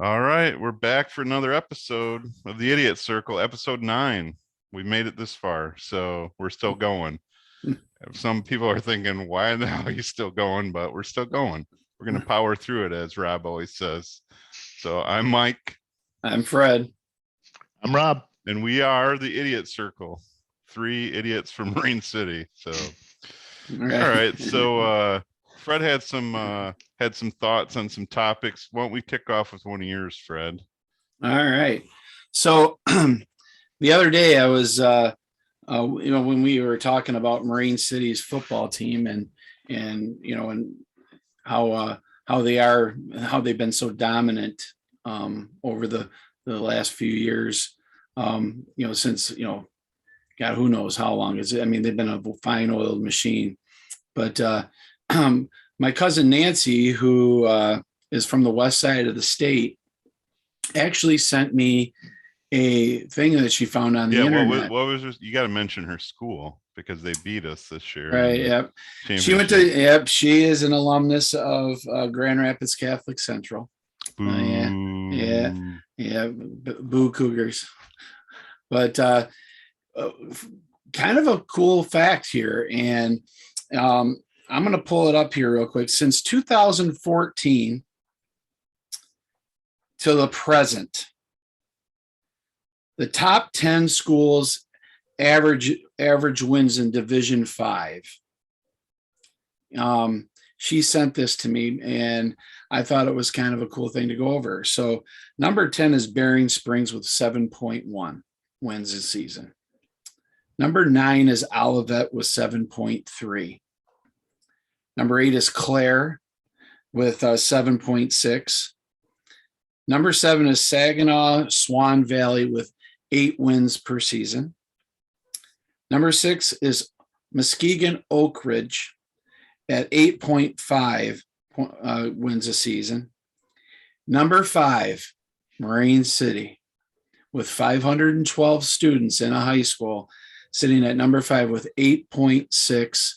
All right, we're back for another episode of the Idiot Circle, episode 9. We made it this far, so we're still going. Some people are thinking, why the hell are you still going? But we're still going. We're going to power through it, as Rob always says. So I'm Mike. I'm Fred. I'm Rob. And we are the Idiot Circle. 3 idiots from Marine City. So, all right. So, Fred had some thoughts on some topics. Why don't we kick off with one of yours, Fred? All right. So the other day I was, when we were talking about Marine City's football team and how they've been so dominant over the last few years, since God, who knows how long is it? I mean, they've been a fine oiled machine, but my cousin Nancy, who is from the west side of the state, actually sent me a thing that she found on the internet. What was this? You got to mention her school because they beat us this year. Right. Yep. She went to. Yep. She is an alumnus of Grand Rapids Catholic Central. Yeah. Boo Cougars. But kind of a cool fact here, and I'm going to pull it up here real quick. Since 2014 to the present, the top 10 schools average wins in Division 5. She sent this to me, and I thought it was kind of a cool thing to go over. So number 10 is Bering Springs with 7.1 wins this season. Number 9 is Olivet with 7.3. Number 8 is Clare with 7.6. Number 7 is Saginaw Swan Valley with 8 wins per season. Number 6 is Muskegon Oak Ridge at 8.5 wins a season. Number 5, Marine City with 512 students in a high school, sitting at number 5 with 8.6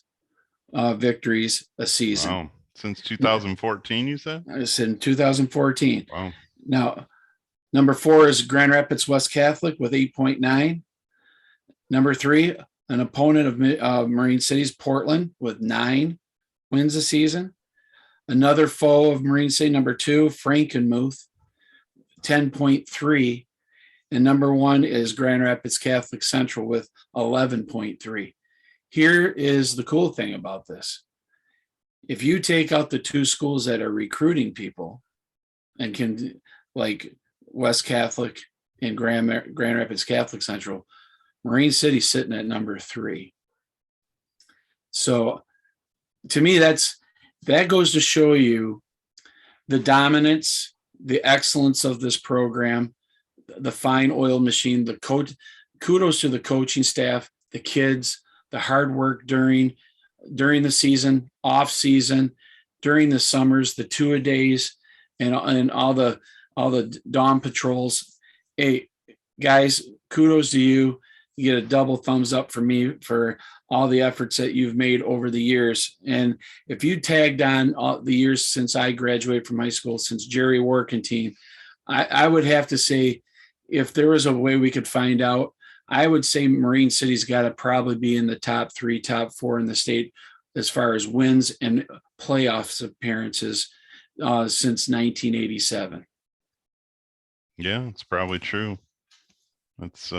victories a season. Wow. Since 2014, you said? It's in 2014. Wow. Now, number 4 is Grand Rapids West Catholic with 8.9. Number 3, an opponent of Marine City's Portland with 9 wins a season. Another foe of Marine City, number 2, Frankenmuth, 10.3. And number 1 is Grand Rapids Catholic Central with 11.3. Here is the cool thing about this. If you take out the 2 schools that are recruiting people and can, like West Catholic and Grand Rapids Catholic Central, Marine City sitting at number 3. So to me, that goes to show you the dominance, the excellence of this program, the fine oil machine, the coach. Kudos to the coaching staff, the kids, the hard work during the season, off season, during the summers, the 2-a-days, and all the dawn patrols. Hey guys, kudos to you. You get a double thumbs up for me for all the efforts that you've made over the years. And if you tagged on all the years since I graduated from high school, since Jerry Workentine, I would have to say, if there was a way we could find out, I would say Marine City's got to probably be in the top 3, top 4 in the state as far as wins and playoffs appearances since 1987. Yeah, it's probably true. That's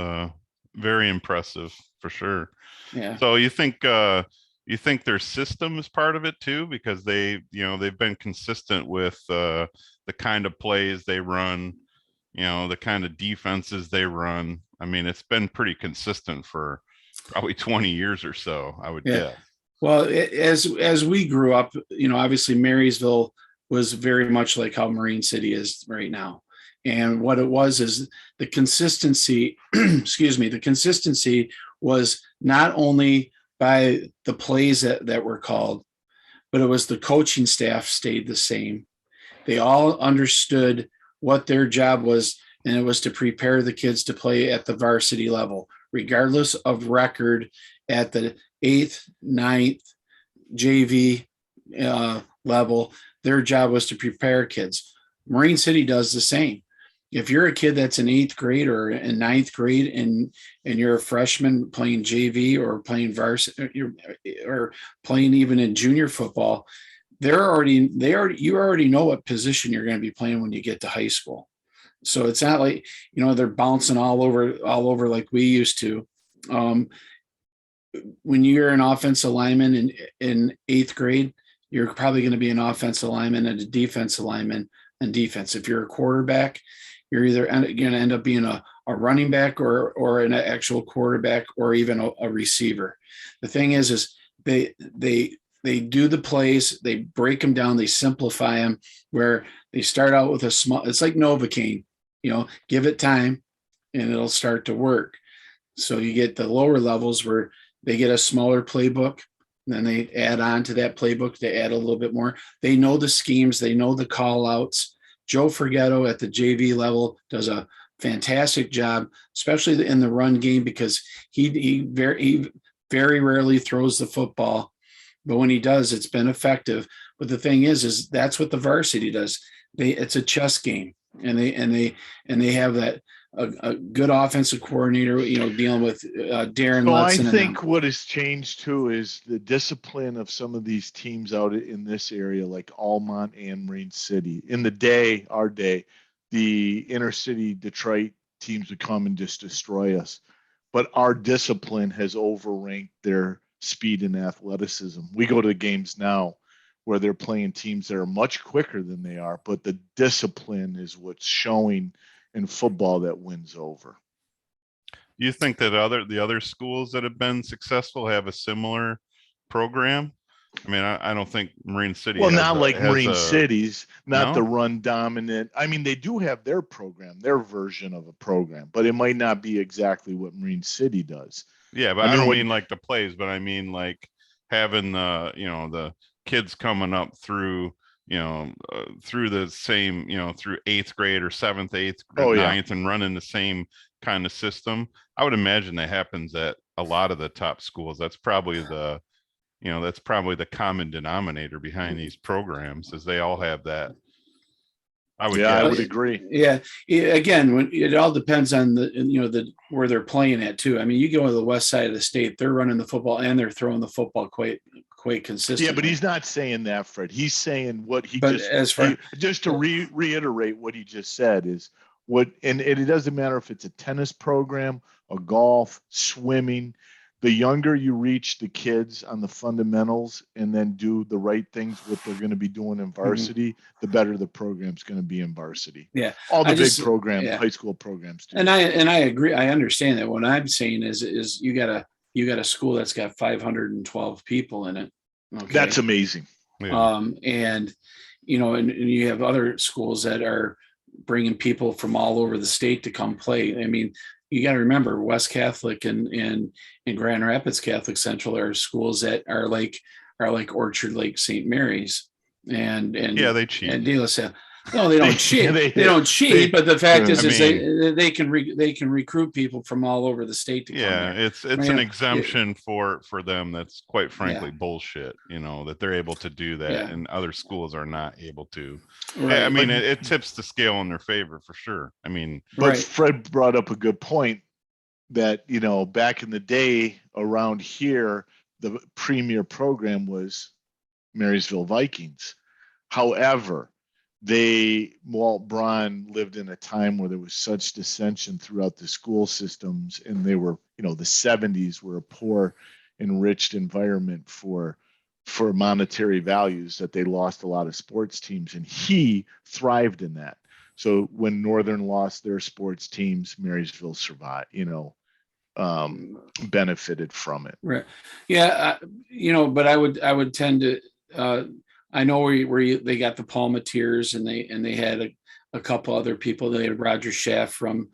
very impressive for sure. Yeah. So you think their system is part of it too, because they've been consistent with the kind of plays they run, the kind of defenses they run. I mean, it's been pretty consistent for probably 20 years or so, I would guess. Well, as we grew up, obviously Marysville was very much like how Marine City is right now. And what it was is the consistency, the consistency was not only by the plays that were called, but it was the coaching staff stayed the same. They all understood what their job was, and it was to prepare the kids to play at the varsity level, regardless of record at the 8th, 9th, JV level. Their job was to prepare kids. Marine City does the same. If you're a kid that's in 8th grade or in 9th grade and you're a freshman playing JV or playing varsity or playing even in junior football, you already know what position you're going to be playing when you get to high school. So it's not like, they're bouncing all over like we used to. Um, when you're an offensive lineman in 8th grade, you're probably going to be an offensive lineman and a defensive lineman and defense. If you're a quarterback, you're either going to end up being a running back or an actual quarterback or even a receiver. The thing is they do the plays, they break them down, they simplify them, where they start out with a small, it's like Novocaine, give it time and it'll start to work. So you get the lower levels where they get a smaller playbook, and then they add on to that playbook, they add a little bit more. They know the schemes, they know the call outs. Joe Forgetto at the JV level does a fantastic job, especially in the run game, because he very rarely throws the football, but when he does, it's been effective. But the thing is that's what the varsity does. It's a chess game, and they have that a good offensive coordinator, dealing with Darren So I Letson. think what has changed too is the discipline of some of these teams out in this area, like Almont and Marine City. In our day, the inner city Detroit teams would come and just destroy us. But our discipline has overranked their speed and athleticism. We go to the games now where they're playing teams that are much quicker than they are, but the discipline is what's showing in football that wins over. You think that the other schools that have been successful have a similar program? I mean, I don't think Marine City. Well, not like Marine a, Cities, not no? the run dominant. I mean, they do have their program, their version of a program, but it might not be exactly what Marine City does. Yeah, but I don't mean like the plays, but I mean like having the kids coming up through through the same through 8th grade or 7th, 8th, Oh, yeah. 9th, and running the same kind of system. I would imagine that happens at a lot of the top schools. That's probably the common denominator behind these programs, is they all have that. I would Yeah, I guess. would agree. Yeah. Again, when it all depends on the where they're playing at too. I mean, you go to the west side of the state, they're running the football and they're throwing the football quite consistently. Yeah, but he's not saying that, Fred. He's saying what he But just to reiterate what he just said is and it doesn't matter if it's a tennis program, a golf, swimming. The younger you reach the kids on the fundamentals and then do the right things, what they're going to be doing in varsity, the better the program's going to be in varsity. Yeah. All the big programs, high school programs do. And I agree. I understand that. What I'm saying is you got a school that's got 512 people in it. Okay. That's amazing. Yeah. And you have other schools that are bringing people from all over the state to come play. I mean, you got to remember West Catholic and Grand Rapids Catholic Central are schools that are like Orchard Lake St. Mary's and yeah, they cheat. And De La Salle. No, they don't cheat. They don't cheat. But the fact is they can recruit people from all over the state to come. Yeah, it's an exemption for them. That's quite frankly bullshit. That they're able to do that, and other schools are not able to. Right. I mean, it tips the scale in their favor for sure. I mean, but Fred brought up a good point that back in the day around here, the premier program was Marysville Vikings. However, Walt Braun lived in a time where there was such dissension throughout the school systems, and they were, the 70s were a poor, enriched environment for monetary values, that they lost a lot of sports teams, and he thrived in that. So when Northern lost their sports teams, Marysville survived, benefited from it. Right. Yeah. But I would tend to, I know where they got the Palmatiers, and they had a couple other people. They had Roger Schaff from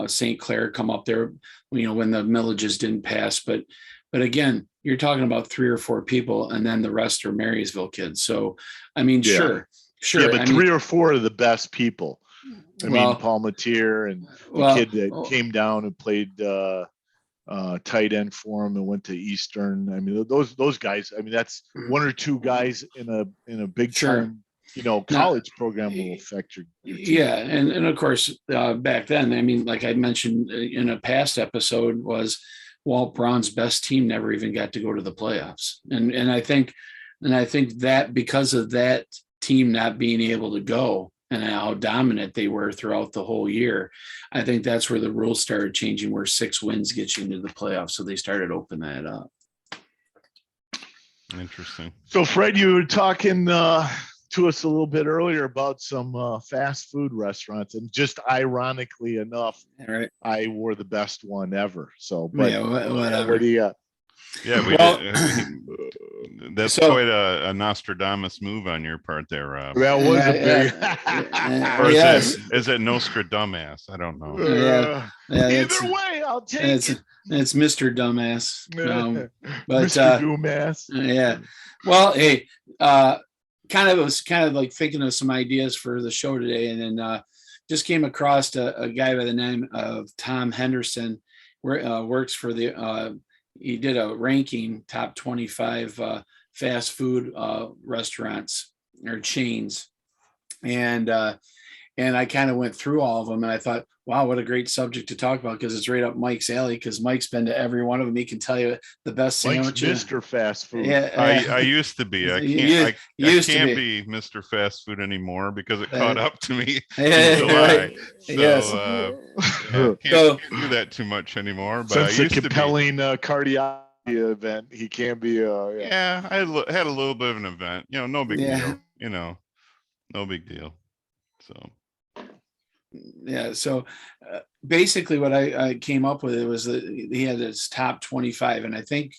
St. Clair come up there, when the millages didn't pass. But again, you're talking about 3 or 4 people, and then the rest are Marysville kids. So, I mean, sure. Yeah, but 3 or 4 of the best people. I mean, Palmatier and the kid that came down and played tight end for him and went to Eastern. I mean, those guys. I mean, that's 1 or 2 guys in a big time college program will affect your team. Yeah, and of course, back then, I mean, like I mentioned in a past episode, was Walt Brown's best team never even got to go to the playoffs, and I think that because of that team not being able to go and how dominant they were throughout the whole year, I think that's where the rules started changing, where 6 wins get you into the playoffs. So they started opening that up. Interesting. So Fred, you were talking to us a little bit earlier about some fast food restaurants, and just ironically enough, All right. I wore the best one ever. So, but Yeah, whatever. What do you got? Yeah, we Well, did. That's so- quite a Nostradamus move on your part there, Rob. That was a big. Or is yes. is it Nostradamus? I don't know. Yeah, Either way, I'll take it. It's Mr. Dumbass. But Mr. Doomass. yeah. Well, hey, was kind of like thinking of some ideas for the show today, and then just came across a guy by the name of Tom Henderson, where works for the. He did a ranking top 25 fast food restaurants or chains, and I kind of went through all of them, and I thought, wow, what a great subject to talk about, because it's right up Mike's alley, because Mike's been to every one of them. He can tell you the best Mike's sandwiches. Mr. Fast Food. Yeah, I used to be. I can't be Mr. Fast Food anymore because it caught up to me in July. Right. So, Yes. Can't do that too much anymore. But Since I used the to be. compelling cardiology event, he can be. Yeah, I had a little bit of an event. No big deal. No big deal. So. Yeah. So basically, what I came up with it was that he had his top 25, and I think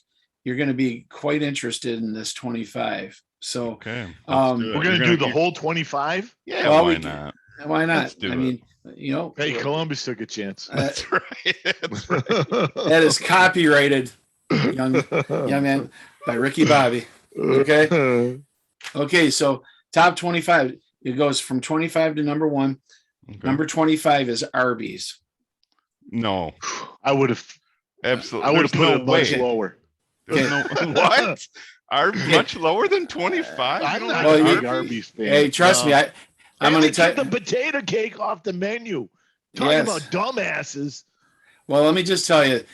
you're going to be quite interested in this 25. So okay, we're going to do the whole 25. Yeah, well, why not? Why not? Let's do I it. mean, Hey, Columbus took a chance. That's right. That's right. That is copyrighted, young man, by Ricky Bobby. Okay. Okay. So top 25. It goes from 25 to number 1. Okay. Number 25 is Arby's. No, I would have absolutely. I would have put it much way. lower. There's no what? Much lower than 25? I'm not Well, a you- big Arby's fan. Hey, trust me, I'm going to tell the potato cake off the menu. Talking Yes. about dumbasses. Well, let me just tell you,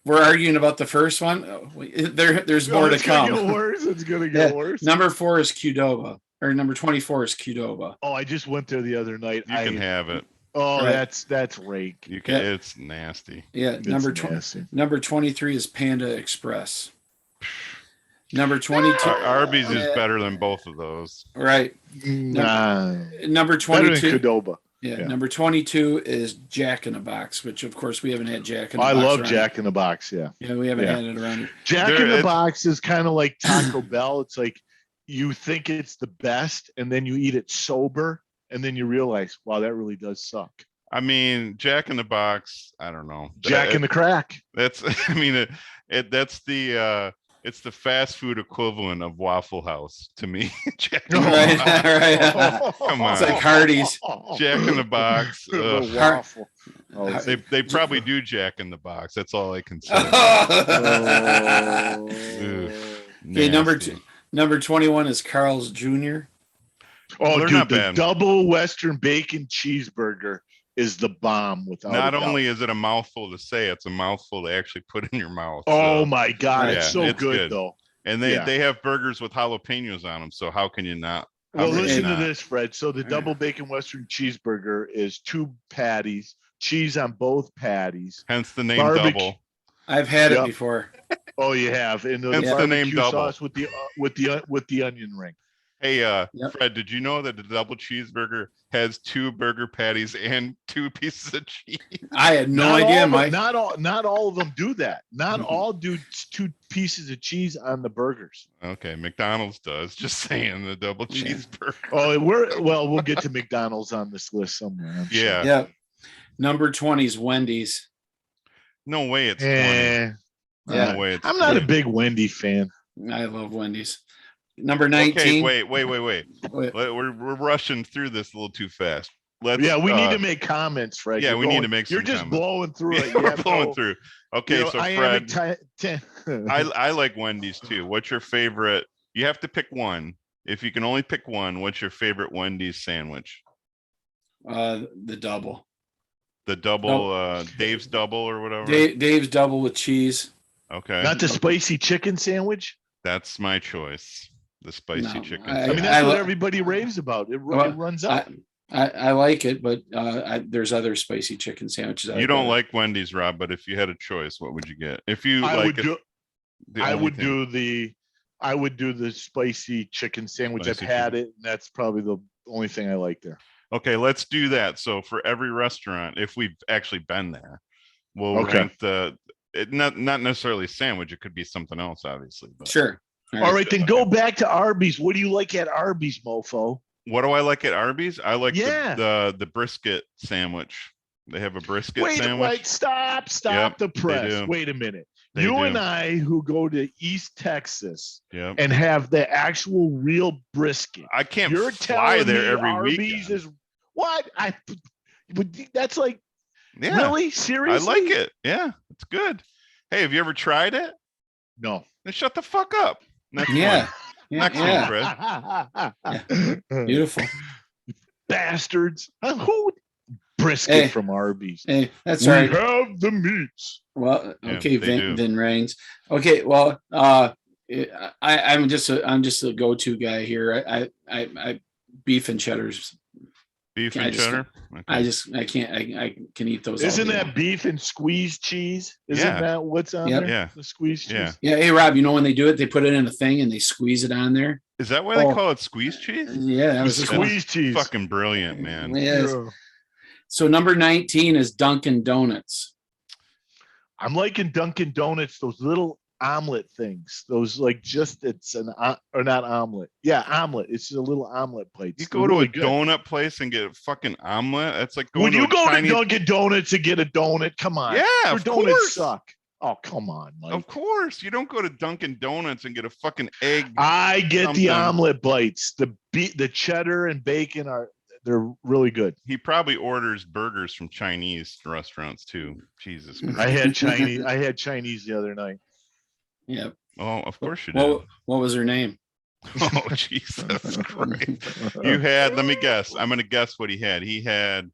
we're arguing about the first one. There's more to It's gonna come. get worse. It's gonna get worse. Number 4 is Qdoba, or number 24 is Qdoba. Oh, I just went there the other night. You can have it. Oh, Right. that's rank. You can. It's nasty. Yeah, It's nasty. number 23 is Panda Express. Number 22, Arby's is better than both of those. right? Nah. Number Better than 22, Qdoba. yeah. Number 22 is Jack in the Box, which of course we haven't had Jack in the I Box. love around Jack in the Box. Yeah. here. Yeah, we haven't Yeah. had it around here. Jack There- in the it's- Box is kind of like Taco Bell. It's like you think it's the best, and then you eat it sober, and then you realize, wow, that really does suck. I mean, Jack in the Box. I don't know. Jack in the Crack. That's. I mean, that's the. It's the fast food equivalent of Waffle House to me. Jack in the Right, Box. right. Come on. It's like Hardee's. Jack in the Box. The ugh. waffle. Oh, They probably do Jack in the Box. That's all I can say. Okay, number Nasty. number 21 is Carl's Jr. Oh, They're dude, not the bad. double Western bacon cheeseburger is the bomb. Without Not a doubt. only is it a mouthful to say, it's a mouthful to actually put in your mouth. Oh so- my god, Yeah, it's so it's good, good. though. And they Yeah. have burgers with jalapenos on them. So how can you not? How Well, can you listen to not? this, Fred. So the Alright. double bacon Western cheeseburger is 2 patties, cheese on both patties. Hence the name Barbecue. double. I've had it Yep. before. Oh, you have, and the Hence the name barbecue double. sauce with the onion ring. Hey, Yep. Fred, did you know that the double cheeseburger has 2 burger patties and 2 pieces of cheese? I had no Not idea, all, Mike. Not all of them do that. Not Mhm. all do 2 pieces of cheese on the burgers. Okay, McDonald's does. Just saying, the double Yeah. cheeseburger. Oh, we'll get to McDonald's on this list somewhere. I'm sure. Yeah. Yeah. Number 20 is Wendy's. No way it's 20. Eh, Yeah. No way it's I'm not a 20. big Wendy fan. I love Wendy's. Number 19. Okay, wait. Wait. We're rushing through this a little too fast. Let's. Yeah, we need to make comments, Fred. yeah, You're we need going- to make You're some just comments. blowing through it. Yeah, we're Yeah, blowing no, through. Okay, you know, so iambic Fred, ti- I like Wendy's too. What's your favorite? You have to pick one. If you can only pick one, what's your favorite Wendy's sandwich? The double. The double, Dave's double or whatever. Dave's double with cheese. Okay, Not the spicy chicken sandwich. that's my choice. The spicy No, chicken. I I mean, sandwich. that's what lo- everybody raves about. It Well, runs out. I like it, but there's other spicy chicken sandwiches. You don't like Wendy's, Rob, but if you had a choice, what would you get? If you I like would it, do. the I only would thing- do the spicy chicken sandwich. Spicy I've had chicken. it, and that's probably the only thing I like there. Okay, let's do that. So for every restaurant, if we've actually been there, we'll Okay. rank not necessarily sandwich. It could be something else, obviously. But Sure. All right, then go back to Arby's. What do you like at Arby's, mofo? what do I like at Arby's? I like Yeah. the brisket sandwich. They have a brisket sandwich. Wait, stop Yep, the they press. do. Wait a minute. They You do. and I who go to East Texas Yeah, and have the actual real brisket. I can't You're fly telling there me every Arby's weekend. is what? That's like Yeah, really I seriously. like it. Yeah, it's good. Hey, have you ever tried it? No. Then shut the fuck up. Next Yeah. one. Yeah. Next one, yeah. Fred. Beautiful. Bastards. Who brisket Hey. from Arby's? Hey, that's We all right. have the meats. Well, Yeah, okay, they do. Vin Rains. Okay, well, I'm just a go-to guy here. I beef and cheddars. Beef I and just- cheddar. I can't. I can eat those. all Isn't day that long. beef and squeeze cheese? Isn't Yeah. that what's on Yep. there? Yeah. The squeeze cheese. Yeah. Yeah. Hey, Rob. You know when they do it, they put it in a thing and they squeeze it on there. Is that why they Oh. call it squeeze cheese? Yeah, that The was just one. squeeze cheese. Fucking brilliant, man. Yes. Yeah. So number 19 is Dunkin' Donuts. I'm liking Dunkin' Donuts, those little omelet things. Those like just it's an or not omelet. Yeah, omelet. It's just a little omelet plate. You go to a donut place and get a fucking omelet. That's like going When you to a go Chinese... to Dunkin' Donuts and get a donut, come on. Yeah, Your of donuts course. suck. Oh, come on, Mike. Of course, you don't go to Dunkin' Donuts and get a fucking egg. I get something. the omelet bites. The cheddar and bacon they're really good. He probably orders burgers from Chinese restaurants too. Jesus Christ. I had Chinese the other night. Yeah. Oh, of course you did. What was her name? Oh, Jesus Christ. You had, let me guess. I'm going to guess what he had. He had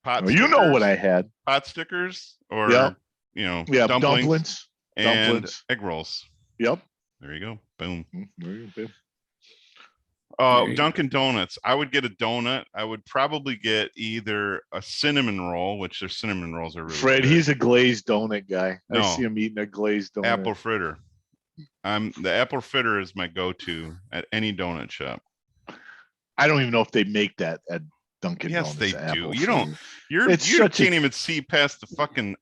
pot Well, you know stickers, what I had. pot stickers or, Yeah. dumplings, Dumplings. and Dumplings. egg rolls. Yep. There you go. Boom. There you go. There you go. Dunkin' Donuts. I would get a donut. I would probably get either a cinnamon roll, which their cinnamon rolls are really Fred, good. he's a glazed donut guy. No. I see him eating a glazed donut. apple fritter. The apple fritter is my go-to at any donut shop. I don't even know if they make that at Dunkin' Yes, Donuts. they do. apple You don't- fritter. It's You such a- can't even see past the fucking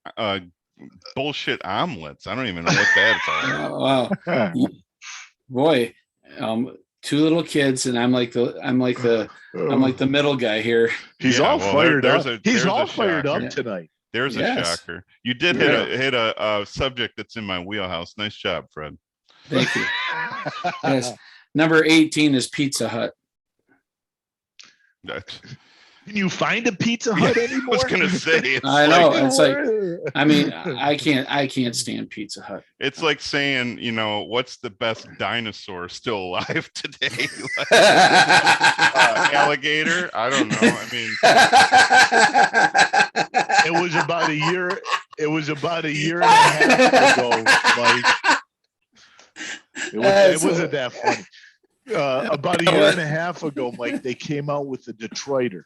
bullshit omelets. I don't even know what that's all. Oh, wow. Boy, two little kids, and I'm like the middle guy here. He's Yeah, all well, fired there's up. a- He's there's all a fired shocker. up tonight. There's a Yes. shocker. You did hit a subject that's in my wheelhouse. Nice job, Fred. Thank you. Yes. Number 18 is Pizza Hut. Can you find a Pizza Yeah, Hut I anymore? was gonna say it's I know. like, It's like, I mean, I can't stand Pizza Hut. it's like saying, what's the best dinosaur still alive today? Like, alligator? I don't know. I mean, It was about a year. It was about a year and a half ago, Mike. It wasn't that funny. About a year and a half ago, Mike, they came out with the Detroiter,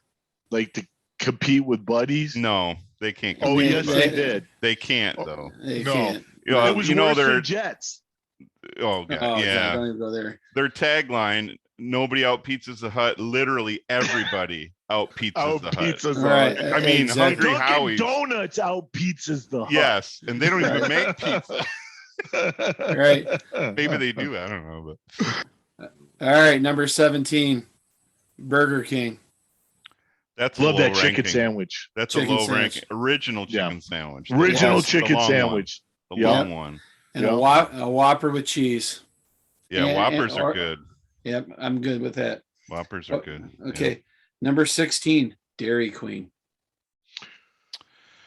like to compete with buddies. no, they can't. Oh, compete yes, with they that. did. They can't though. They No. can't. It was worse they're than Jets. oh god, Oh, yeah. God, don't even go there. Their tagline: "Nobody out pizzas the Hut." Literally everybody out pizzas Out the Hut. pizzas. All right. I mean, exactly. Hungry Dunkin' Howie's. Donuts out pizzas the Hut. Yes, and they don't even make pizza. Right. Maybe they do. I don't know, but All right, number 17, Burger King. that's a Love low that chicken ranking. sandwich. That's Chicken a low sandwich. ranking. Original Yeah. chicken sandwich. Original Yes, The chicken long sandwich. One. The Yeah. long one. And Yeah. a Whopper with cheese. Yeah, And- Whoppers and- are or- good. Yep, I'm good with that. Whoppers are good. Okay, number 16, Dairy Queen.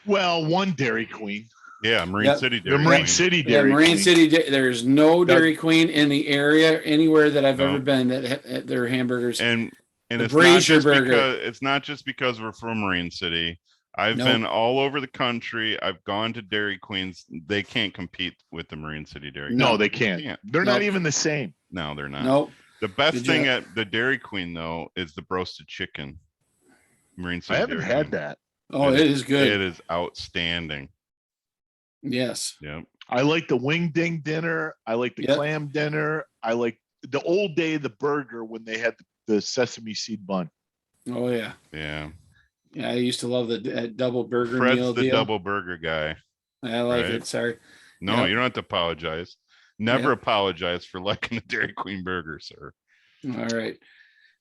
Well, one Dairy Queen. Yeah, Marine Yep. City The Dairy Marine Queen. City Yeah, Dairy Marine Queen. City. There's no That- Dairy Queen in the area anywhere that I've No. ever been that their hamburgers. And The it's not Brazier just burger. because we're from Marine City. I've Nope. been all over the country. I've gone to Dairy Queens. They can't compete with the Marine City Dairy No, Queen. they can't. They're Nope. not even the same. No, they're not. Nope. The best Did thing you- at the Dairy Queen though is the roasted chicken. Marine City I haven't Dairy had Queen. that. Oh, it is good. It is outstanding. Yes. Yep. I like the wing ding dinner. I like the Yep. clam dinner. I like the old day the burger when they had the sesame seed bun. Oh yeah. Yeah. Yeah, I used to love the double burger Fred's meal the deal. double burger guy. I like right? it. Sorry. No, Yep. you don't have to apologize. Never Yep. apologize for liking the Dairy Queen burger, sir. All right.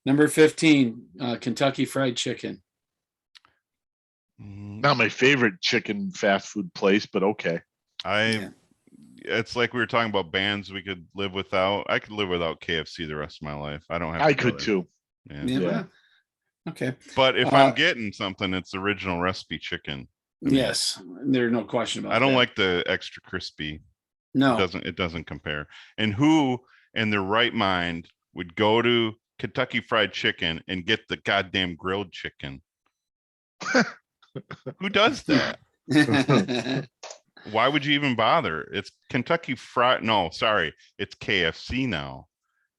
Number 15, Kentucky Fried Chicken. Not my favorite chicken fast food place, but okay. Yeah. It's like we were talking about bands we could live without. I could live without KFC the rest of my life. I don't have I to go could there. too. Yeah. Yeah. Yeah. well, Okay. But if Uh, I'm getting something, it's original recipe chicken. mean, Yes. There's no question about I don't that. like the extra crispy. No. It doesn't compare. And who in their right mind would go to Kentucky Fried Chicken and get the goddamn grilled chicken? Who does that? Why would you even bother? It's Kentucky Fried. No, sorry, it's KFC now.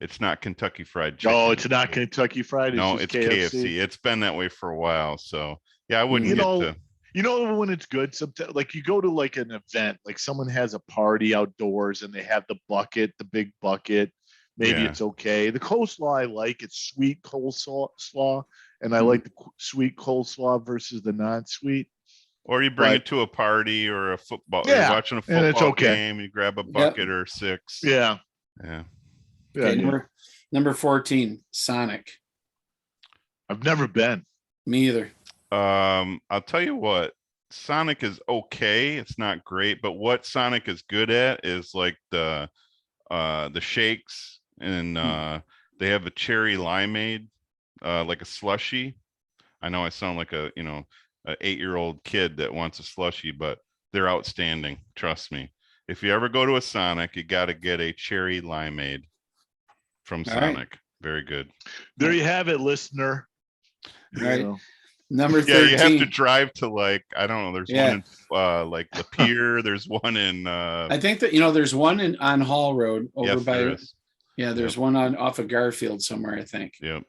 It's not Kentucky Fried Chicken. Oh, it's not Kentucky Fried. No, just it's KFC. It's been that way for a while. So yeah, I wouldn't You get know, to. You know when it's good, sometimes like you go to like an event, like someone has a party outdoors and they have the bucket, the big bucket. Maybe Yeah. it's okay. The coleslaw I like, it's sweet coleslaw, and I Mhm. like the sweet coleslaw versus the non-sweet. Or you bring But- it to a party or a football. Yeah, You're watching a and it's football okay. game. You grab a bucket or 6. Yeah. Yeah. Yeah, Okay, yeah. number 14, Sonic. I've never been. Me either. I'll tell you what. Sonic is okay. It's not great, but what Sonic is good at is like the shakes, and they have a cherry limeade, like a slushy. I know I sound like a 8-year-old kid that wants a slushy, but they're outstanding. Trust me. If you ever go to a Sonic, you got to get a cherry limeade from All right. Sonic. Very good. There you have it, listener. You Right. know. Number Yeah, 13. you have to drive to like, I don't know. There's Yeah. one in like the pier. There's one in I think that there's one on Hall Road over yes, by. there is. Yeah, there's one off of Garfield somewhere, I think. Yep.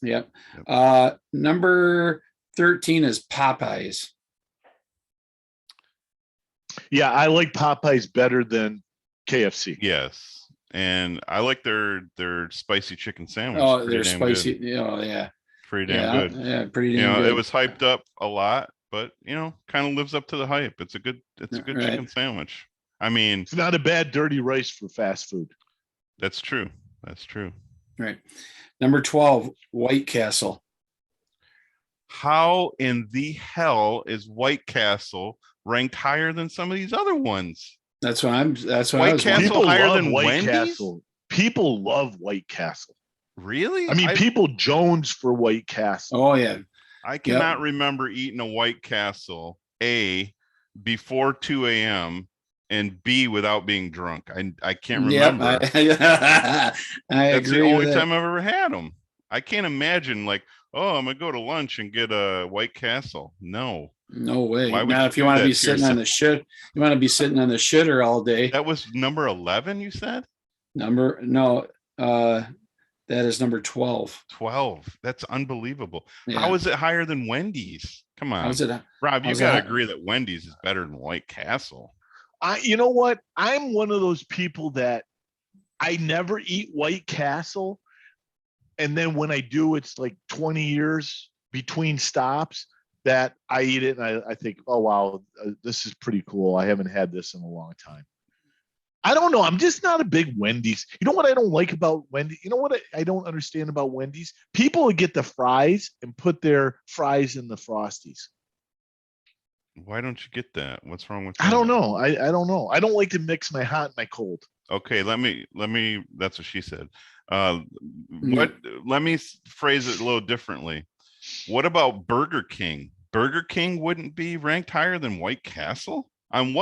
Yep. Yep. Number 13 is Popeyes. Yeah, I like Popeyes better than KFC. Yes. And I like their spicy chicken sandwich. Oh, Pretty they're damn spicy. good. Oh, yeah. Pretty damn Yeah, good. yeah, pretty damn good. It was hyped up a lot, but kind of lives up to the hype. It's a good Right. chicken sandwich. I mean, It's not a bad dirty rice for fast food. that's true. That's true. Right. Number 12, White Castle. How in the hell is White Castle ranked higher than some of these other ones? That's what I White was wondering. Castle People higher love than White Wendy's? Castle. People love White Castle. Really? I mean, people Jones for White Castle. Oh, yeah. I cannot remember eating a White Castle, A, before 2 a.m., and B, without being drunk. I can't remember. Yep, I That's agree the only with that. time I've ever had them. I can't imagine like, oh, I'm gonna go to lunch and get a White Castle. No, No way. Why would Now, you if you do want to that be to sitting on the shit, you want to be sitting on the shitter all day. that was number 11. You said That is number 12. 12. That's unbelievable. Yeah. How is it higher than Wendy's? Come on, How's it? Rob. You how's gotta that? agree that Wendy's is better than White Castle. You know what? I'm one of those people that I never eat White Castle. And then when I do, it's like 20 years between stops that I eat it. And I think, oh, wow, this is pretty cool. I haven't had this in a long time. I don't know. I'm just not a big Wendy's. You know what I don't like about Wendy's? You know what I don't understand about Wendy's? People would get the fries and put their fries in the Frosties. Why don't you get that? What's wrong with I don't that? know. I don't know. I don't like to mix my hot and my cold. Okay, let me. That's what she said. Let me phrase it a little differently. What about Burger King? Burger King wouldn't be ranked higher than White Castle? In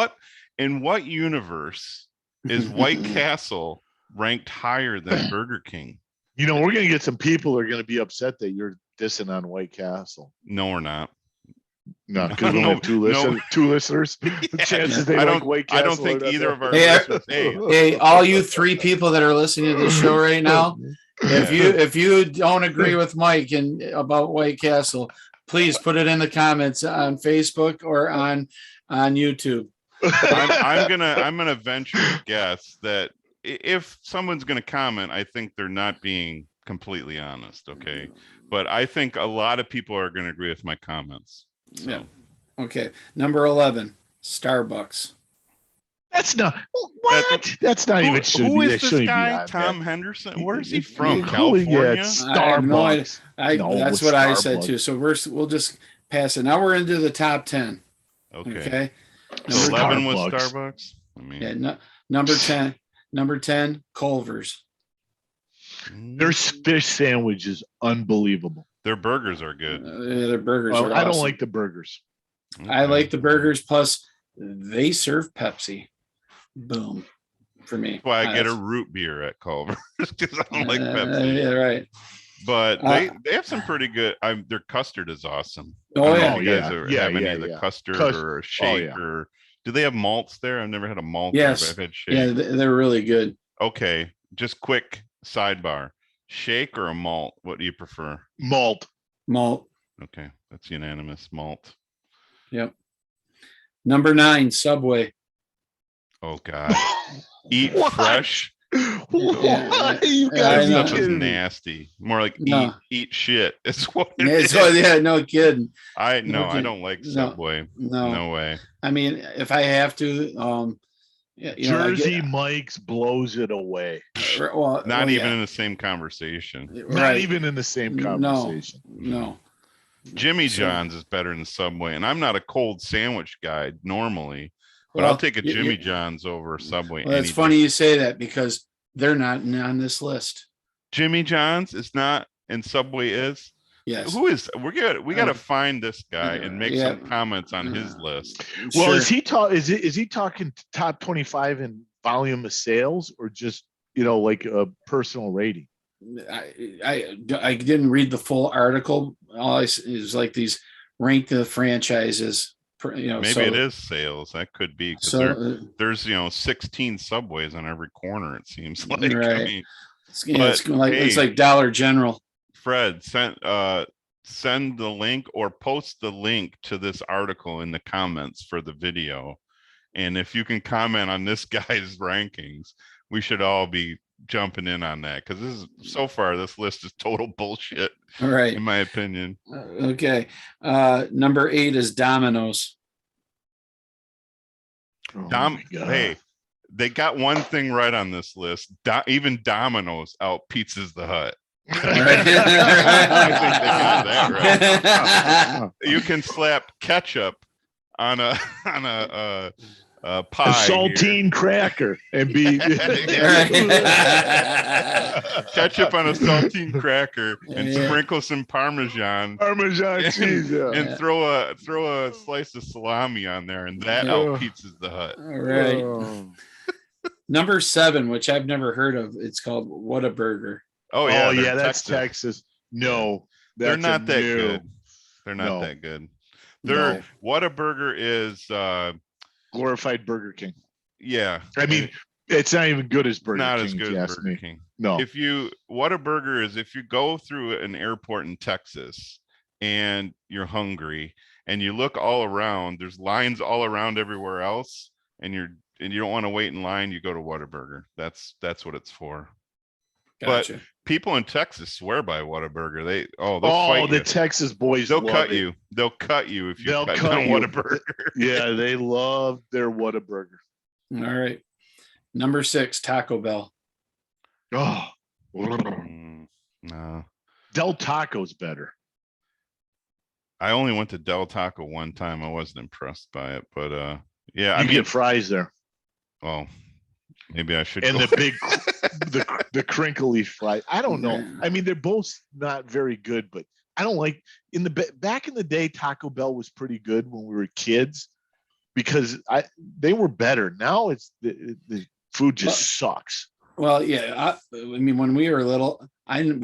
what universe is White Castle ranked higher than Burger King? You know, we're gonna get some people who are gonna be upset that you're dissing on White Castle. No, we're not. No, because we only have two listeners. The chances they like White Castle. I don't think either of our Hey, listeners. Hey, all you 3 people that are listening to the show right now, if you don't agree with Mike and about White Castle, please put it in the comments on Facebook or on YouTube. I'm gonna venture to guess that if someone's gonna comment, I think they're not being completely honest. Okay, but I think a lot of people are gonna agree with my comments. So. Yeah. Okay. Number 11, Starbucks. That's not what. That's not even. Who is this guy? Tom Henderson. Where is he from? California. California. Starbucks. That's what I said too. So we'll just pass it. Now we're into the top 10. Okay. Number 11 was Starbucks. I mean, yeah. Number 10, Culver's. Their fish sandwich is unbelievable. Their burgers are good. Their burgers are awesome. I don't like the burgers. Okay. I like the burgers. Plus, they serve Pepsi. Boom, for me. That's why I get a root beer at Culver's because I don't like Pepsi. Yeah, right. But they have some pretty good. Their custard is awesome. Oh yeah, you guys have any of the custard or a Oh, shake yeah. or do they have malts there? I've never had a malt. Yes. There, but I've had shake. Yeah, they're really good. Okay, just quick sidebar: shake or a malt? What do you prefer? Malt. Okay, that's unanimous. Malt. Yep. Number 9, Subway. Oh God, eat What? fresh. What? You That guys stuff are is kidding me. nasty. More like No. eat shit. It's what it Yeah, is. no kidding. I kidding. don't like Subway. No way. I mean, if I have to, Jersey Mike's blows it away. Not even in the same conversation. Not even in the same conversation. No. Jimmy John's is better than Subway, and I'm not a cold sandwich guy normally, but I'll take a Jimmy John's over Subway. Well, it's funny you say that because they're not on this list. Jimmy John's is not, and Subway is. Yes. Who is? We got to find this guy and make some comments on his list. Well, Sure. is he talking top 25 in volume of sales or just like a personal rating? I didn't read the full article. All I is like these rank the franchises. Maybe it is sales. That could be because there's 16 Subways on every corner. It seems like. Right. I mean, it's like Dollar General. Fred, send the link or post the link to this article in the comments for the video. And if you can comment on this guy's rankings, we should all be jumping in on that because this list is total bullshit. All right. In my opinion. Okay. Number 8 is Domino's. Hey, they got one thing right on this list. Even Domino's out pizzas the Hut. I think they got that right. You can slap ketchup on a pie, a saltine cracker, and be ketchup on a saltine cracker and sprinkle some Parmesan cheese, and throw a slice of salami on there, and that out pizzas the Hut. All right. Number 7, which I've never heard of, it's called Whataburger. Oh yeah, that's Texas. No, they're not that good. They're not that good. Whataburger is glorified Burger King. Yeah, I mean, it's not even good as Burger King. Not as good as Burger King. No. Whataburger is if you go through an airport in Texas and you're hungry and you look all around, there's lines all around everywhere else, and you don't want to wait in line, you go to Whataburger. That's what it's for. Gotcha. But people in Texas swear by Whataburger. They'll fight the you. Texas boys. They'll cut you. They'll cut you if you cut down Whataburger. Yeah, they love their Whataburger. All right. Number 6, Taco Bell. Oh, no. Del Taco's better. I only went to Del Taco one time. I wasn't impressed by it, but yeah, I get fries there. Well, maybe I should. And the big, the crinkly fries. I don't know. I mean, they're both not very good, but I don't like back in the day. Taco Bell was pretty good when we were kids, because they were better. Now it's the food just sucks. Well, yeah. I mean, when we were little, I don't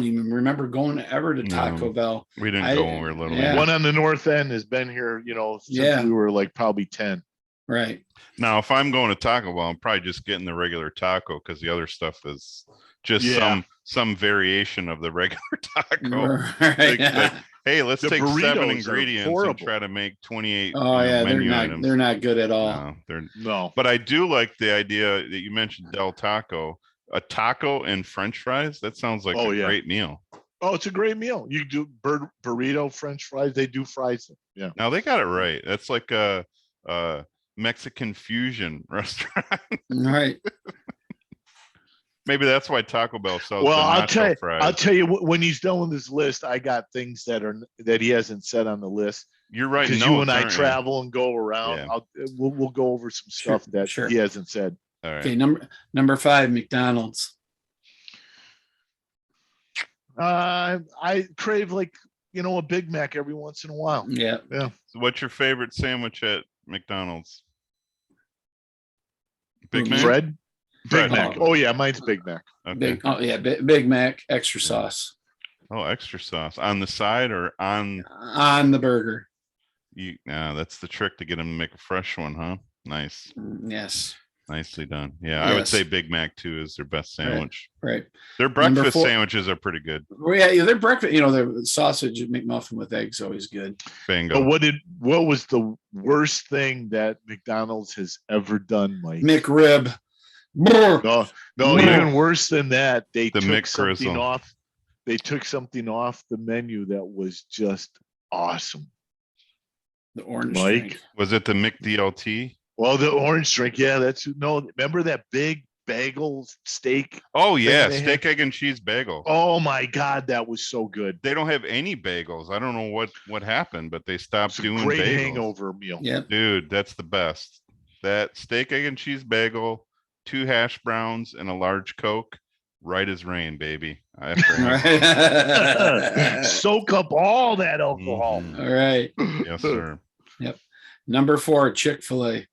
even remember going ever to Taco No, Bell. we didn't go when we were little. Yeah. One on the north end has been here, since Yeah. we were like probably 10. Right. Now, if I'm going to Taco Bell, I'm probably just getting the regular taco because the other stuff is just some variation of the regular taco. Right. Hey, let's The take 7 burritos are ingredients and horrible. try to make 28 Oh yeah, menu items. they're not good at all. No, they're No. But I do like the idea that you mentioned Del Taco. A taco and French fries. That sounds like a great meal. Oh, it's a great meal. You do burrito, French fries. They do fries. Yeah. Now they got it right. That's like a Mexican fusion restaurant. Right. Maybe that's why Taco Bell sells. Well, the I'll tell you when he's done with his list. I got things that he hasn't said on the list. You're right. Because you and I travel and go around. Yeah. We'll go over some stuff that he hasn't said. All right. Okay, number 5, McDonald's. I crave a Big Mac every once in a while. Yeah. Yeah. So what's your favorite sandwich at McDonald's? Big Mac? Fred? Big Mac. Oh yeah, mine's Big Mac. Okay. Big Mac, extra sauce. Oh, extra sauce on the side or on the burger. That's the trick to get them to make a fresh one, huh? Nice. Yes. Nicely done. Yeah, I would say Big Mac too is their best sandwich. Right. Their breakfast sandwiches are pretty good. Well, yeah, their breakfast. Their sausage McMuffin with eggs always good. Bingo. But what was the worst thing that McDonald's has ever done, Mike? McRib. No, even worse than that. They took something off. They took something off the menu that was just awesome. The orange drink. Was it the McDLT? Well, the orange drink, yeah. Remember that big bagel steak? Oh yeah, steak, egg, and cheese bagel. Oh my God, that was so good. They don't have any bagels. I don't know what happened, but they stopped doing great bagels. Hangover meal. Yeah, dude, that's the best. That steak, egg, and cheese bagel, 2 hash browns, and a large Coke. Right as rain, baby. Soak up all that alcohol. Mm-hmm. All right. Yes, sir. Yep. Number 4, Chick-fil-A.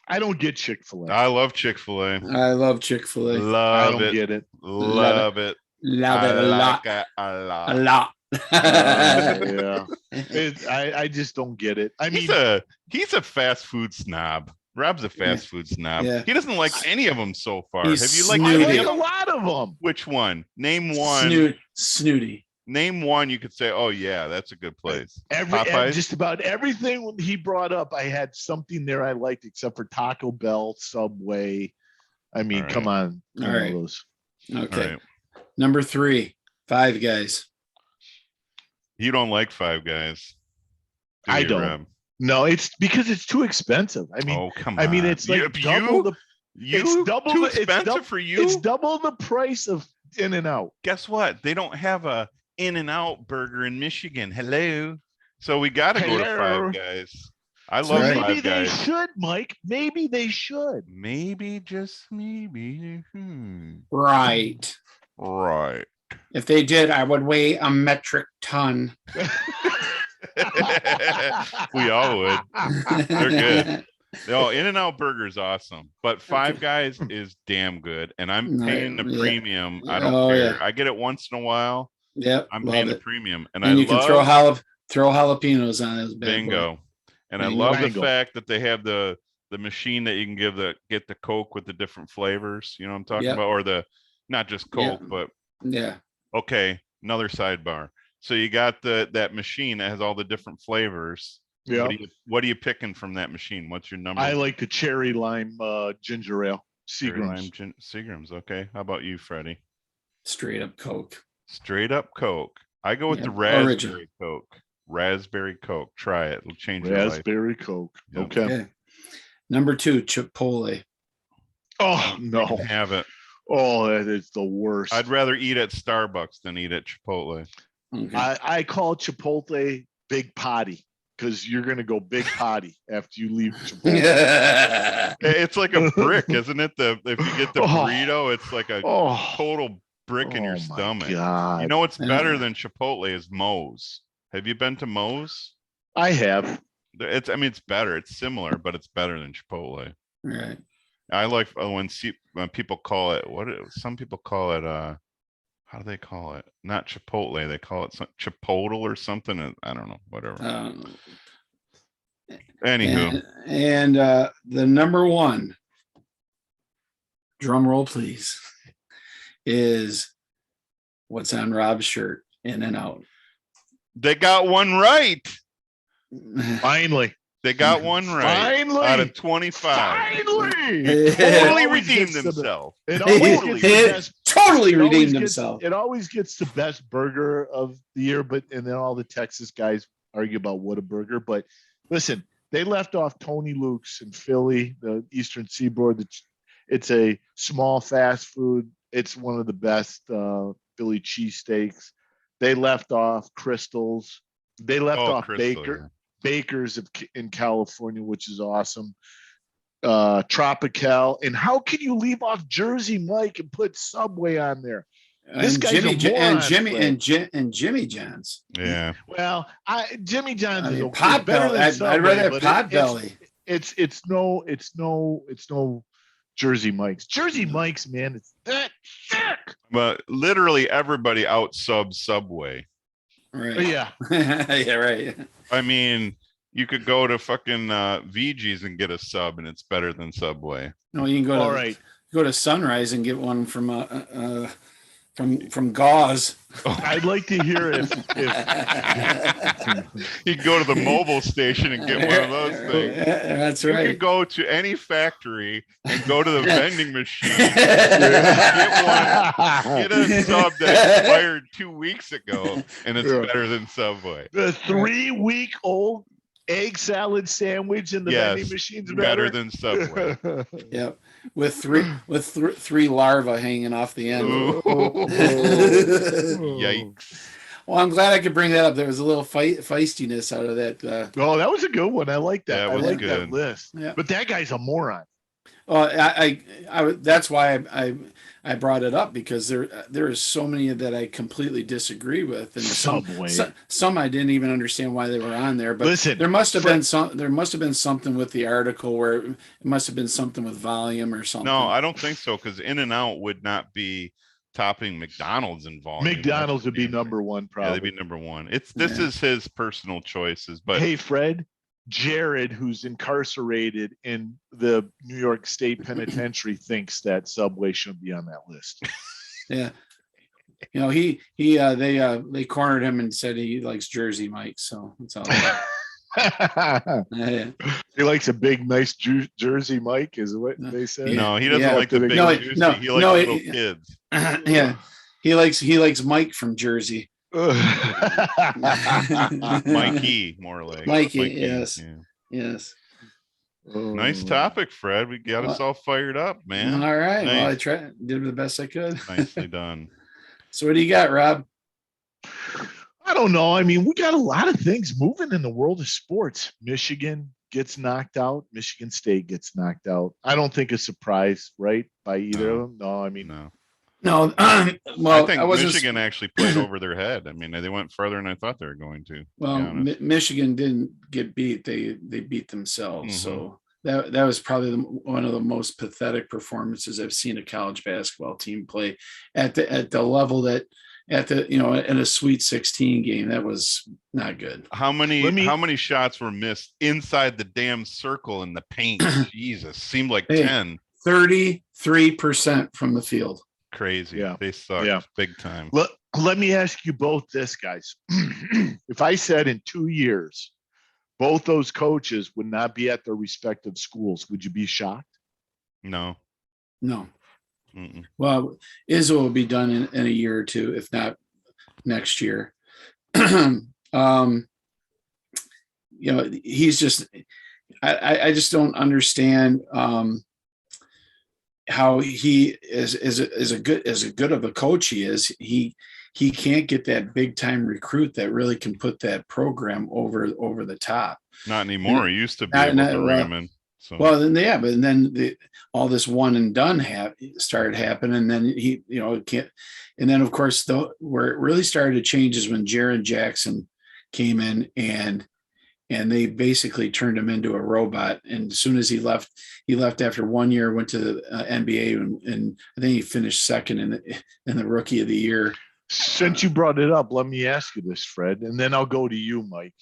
I don't get Chick-fil-A. I love Chick-fil-A. I love Chick-fil-A. Love I don't get it. Love it. Love it a lot. A A lot. Yeah. I just don't get it. I mean, he's a fast food snob. Rob's a fast food snob. Yeah. He doesn't like any of them so far. Have you I liked like a lot of them. Which one? Name one. Snooty. Name one you could say, oh yeah, that's a good place. Just about everything he brought up, I had something there I liked, except for Taco Bell, Subway. I mean, come on. All right. Those. Okay. Right. Number 3, Five Guys. You don't like Five Guys. I don't. Rob? No, it's because it's too expensive. I mean, come on. I mean, it's like double the. It's double too expensive for you. It's double the price of In-N-Out. Guess what? They don't have a In-N-Out burger in Michigan. Hello. So we got to go to Five Guys. I love Five Guys. Maybe they should, Mike. Maybe they should. Maybe, just maybe. Right. Right. If they did, I would weigh a metric ton. We all would. They're good. No, In-N-Out Burger is awesome, but Five Guys is damn good, and I'm paying the premium. I don't care. Yeah. I get it once in a while. Yep, I'm paying the premium, and you can throw jalapenos on it. Bingo. And I love the fact that they have the machine that you can get the Coke with the different flavors. You know what I'm talking about, or not just Coke, but Okay, another sidebar. So you got that machine that has all the different flavors. Yeah. What are you picking from that machine? What's your number? I like the cherry lime ginger ale. Seagram's. Okay. How about you, Freddie? Straight up Coke. Straight up Coke. I go with the raspberry Coke. Raspberry Coke. Try it. It'll change your life. Raspberry Coke. Yep. Okay. Number 2, Chipotle. Oh no. Have it. Oh, that is the worst. I'd rather eat at Starbucks than eat at Chipotle. Okay. I call Chipotle Big Potty because you're going to go big potty after you leave Chipotle. It's like a brick, isn't it? If you get the burrito, it's like a total brick in your stomach. God. You know what's better than Chipotle is Moe's. Have you been to Moe's? I have. It's, I mean, it's better. It's similar, but it's better than Chipotle. Right. I like when people call it some people call it how do they call it? Not Chipotle. They call it Chipotle or something. I don't know. Whatever. Anywho, And the number one, drum roll please, is what's on Rob's shirt, In-N-Out. they got one right. Finally. They got one right. Finally. Out of 25. Finally. Totally redeemed themselves. It always gets the best. Totally It always redeemed gets- himself. It always gets the best burger of the year, and then all the Texas guys argue about what a burger. But listen, they left off Tony Luke's in Philly, the Eastern Seaboard. It's a small fast food. It's one of the best Philly cheesesteaks. They left off Crystals. They left off Crystal, Baker's in California, which is awesome. Tropical. And how can you leave off Jersey Mike and put Subway on there? This guy's Jimmy John's. Yeah. Well, Jimmy John's is okay. Potbelly. I'd rather have Potbelly. It's no Jersey Mike's. Jersey Mike's, man, it's that sick. But literally everybody out subs Subway. Right. Yeah. Yeah, right. I mean, you could go to fucking VG's and get a sub, and it's better than Subway. No, you can go to Sunrise and get one from Gauze. I'd like to hear if You can go to the mobile station and get one of those things. That's You right. can go to any factory and go to the vending machine, get a sub that expired 2 weeks ago, and it's better than Subway. the 3-week-old egg salad sandwich in the vending machine's better than Subway. Yep. With three larvae hanging off the end. Yikes. Well, I'm glad I could bring that up. There was a little feistiness out of that. Oh, that was a good one. I like that. That I was like good. that list. Yeah. But that guy's a moron. Well, I that's why I brought it up, because there is so many that I completely disagree with, and Subway. some I didn't even understand why they were on there. But listen, there must have been something with the article where it must have been something with volume or something. No, I don't think so, because In-N-Out would not be topping McDonald's in volume. McDonald's would be number one, probably. Yeah, they'd be number one. This is his personal choices, but hey, Fred, Jared, who's incarcerated in the New York State Penitentiary, thinks that Subway shouldn't be on that list. Yeah. You know, they cornered him and said he likes Jersey Mike, so that's all. Yeah. He likes a big, nice Jersey Mike, is what they say. no, he doesn't like the big juicy. He likes little kids. Yeah. He likes Mike from Jersey. Mikey, more like Mikey. Yes. Yeah. Yes. Nice topic, Fred. We got us all fired up, man. All right. Nice. Well, I did the best I could. Nicely done. So what do you got, Rob? I don't know. I mean, we got a lot of things moving in the world of sports. Michigan gets knocked out. Michigan State gets knocked out. I don't think a surprise, right, by either of them. No, I mean, No. Well, I think Michigan actually played over their head. I mean, they went further than I thought they were going to. Well, Michigan didn't get beat. They beat themselves. Mm-hmm. So that was probably one of the most pathetic performances I've seen a college basketball team play at the level that in a Sweet 16 game. That was not good. How many shots were missed inside the damn circle in the paint? Jesus, seemed like 10. 33% from the field. Crazy. Yeah. They sucked big time. Let me ask you both this, guys. If I said in 2 years, both those coaches would not be at their respective schools, would you be shocked? No. Mm-mm. Well, Izzo will be done in a year or two, if not next year. He's just, I just don't understand how he is a good of a coach he is. He can't get that big time recruit that really can put that program over the top. Not anymore. He used to be able to bring him in. So. Well, then all this one and done started happening, and then he can't. And then of course where it really started to change is when Jaron Jackson came in, and and they basically turned him into a robot. And as soon as he left after 1 year, went to the NBA, and I think he finished second in the Rookie of the Year. Since you brought it up, let me ask you this, Fred, and then I'll go to you, Mike.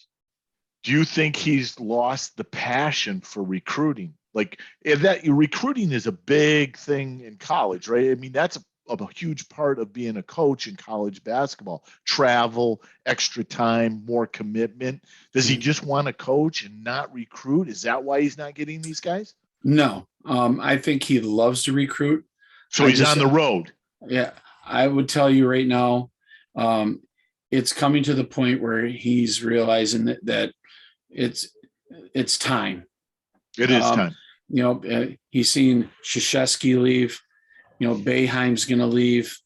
Do you think he's lost the passion for recruiting? Like, if that recruiting is a big thing in college, right? I mean, that's a huge part of being a coach in college basketball. Travel, extra time, more commitment. Does he just want to coach and not recruit? Is that why he's not getting these guys? No, I think he loves to recruit. So he's on the road. Yeah, I would tell you right now, it's coming to the point where he's realizing that it's time. It is time. He's seen Krzyzewski leave. Boeheim's going to leave.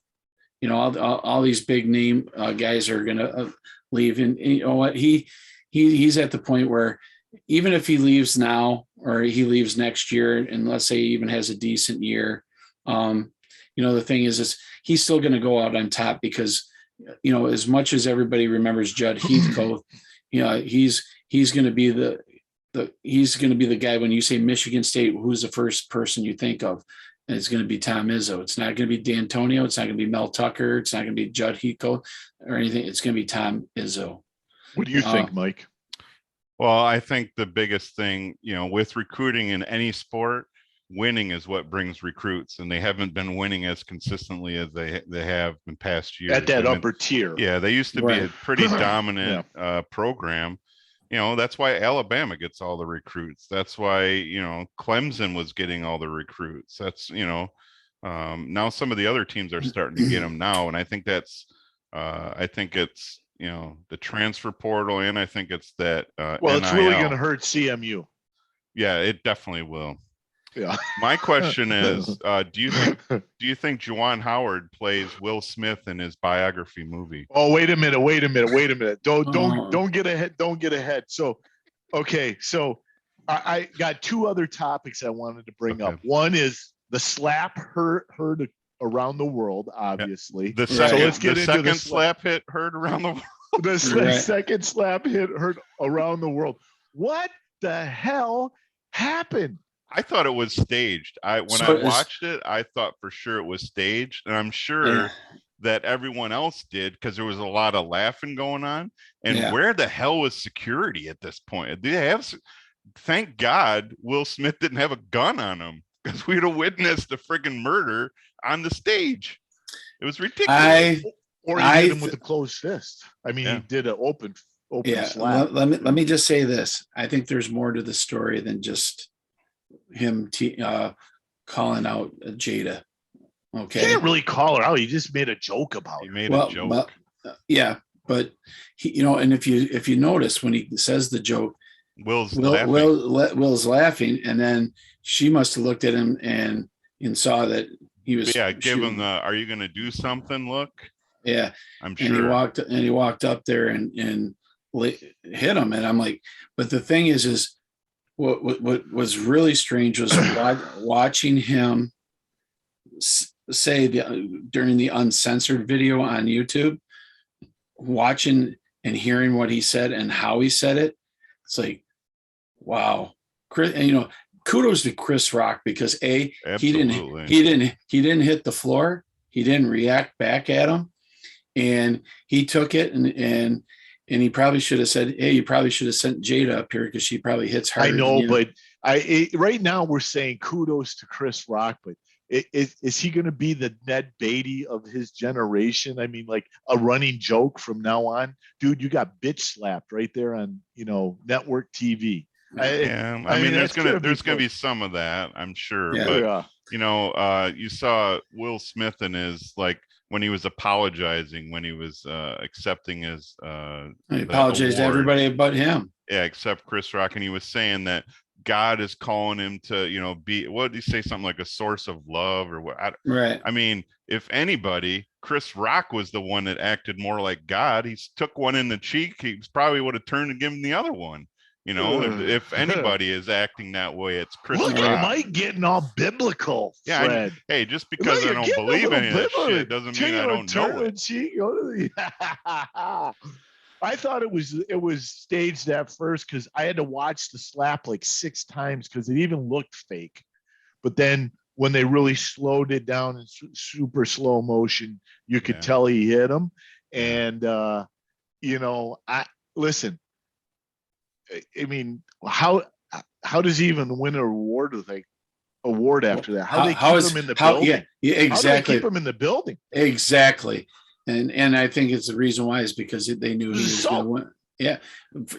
All these big name guys are going to leave. And you know what? He's at the point where even if he leaves now or he leaves next year, and let's say he even has a decent year, the thing is he's still going to go out on top because, as much as everybody remembers Judd Heathcote, he's going to be the guy when you say Michigan State, who's the first person you think of? And it's going to be Tom Izzo. It's not going to be D'Antonio. It's not going to be Mel Tucker. It's not going to be Judd Heathcote or anything. It's going to be Tom Izzo. What do you think, Mike? Well, I think the biggest thing, with recruiting in any sport, winning is what brings recruits, and they haven't been winning as consistently as they have in past years. At that upper tier. Yeah, they used to be a pretty dominant program. That's why Alabama gets all the recruits. That's why, Clemson was getting all the recruits. That's, now some of the other teams are starting to get them now. And I think it's, the transfer portal. And I think it's that, it's really going to hurt CMU. Yeah, it definitely will. Yeah. My question is, do you think Juwan Howard plays Will Smith in his biography movie? Oh, wait a minute. Don't get ahead. So, okay. So I got two other topics I wanted to bring up. One is the slap heard around the world, obviously. The second slap hit heard around the world. The second slap hit heard around the world. What the hell happened? I thought it was staged. I watched it, I thought for sure it was staged, and I'm sure that everyone else did because there was a lot of laughing going on. And where the hell was security at this point? Did they have? Thank God Will Smith didn't have a gun on him because we'd have witnessed a friggin' murder on the stage. It was ridiculous. Or he hit him with a closed fist. I mean, he did an open slap. Let me just say this. I think there's more to the story than just him calling out Jada. Okay, he didn't really call her out. He just made a joke about it. He made a joke. But he, and if you notice when he says the joke, Will's laughing, and then she must have looked at him and saw that he was. Yeah, give him the "Are you going to do something?" look. Yeah, I'm sure. And he walked up there and hit him, and I'm like, but the thing is what was really strange was watching him say during the uncensored video on YouTube, watching and hearing what he said and how he said it. It's like, wow, Chris, and kudos to Chris Rock because he didn't hit the floor, he didn't react back at him, and he took it and he probably should have said, hey, you probably should have sent Jada up here because she probably hits hard. I know, but right now we're saying kudos to Chris Rock, but is he going to be the Ned Beatty of his generation? I mean, like a running joke from now on? Dude, you got bitch slapped right there on, network TV. I mean, there's gonna be some of that, I'm sure. Yeah, but you saw Will Smith in his when he was apologizing, when he was accepting his he apologized to everybody but him. Yeah, except Chris Rock, and he was saying that God is calling him to, be, what did he say? Something like a source of love or what? Right. I mean, if anybody, Chris Rock was the one that acted more like God. He took one in the cheek. He probably would have turned and given him the other one. If anybody is acting that way, it's Chris Rock. Look at Mike getting all biblical, Fred. Hey, just because I don't believe any of that shit doesn't mean I don't know it. I thought it was staged at first because I had to watch the slap like 6 times because it even looked fake. But then when they really slowed it down in super slow motion, you could tell he hit him. Yeah. And I listen. I mean, how does he even win an award with like award after that? How they keep him in the building? Yeah, How do they exactly. keep him in the building? Exactly. And I think it's the reason why is because they knew he was going to win. Yeah,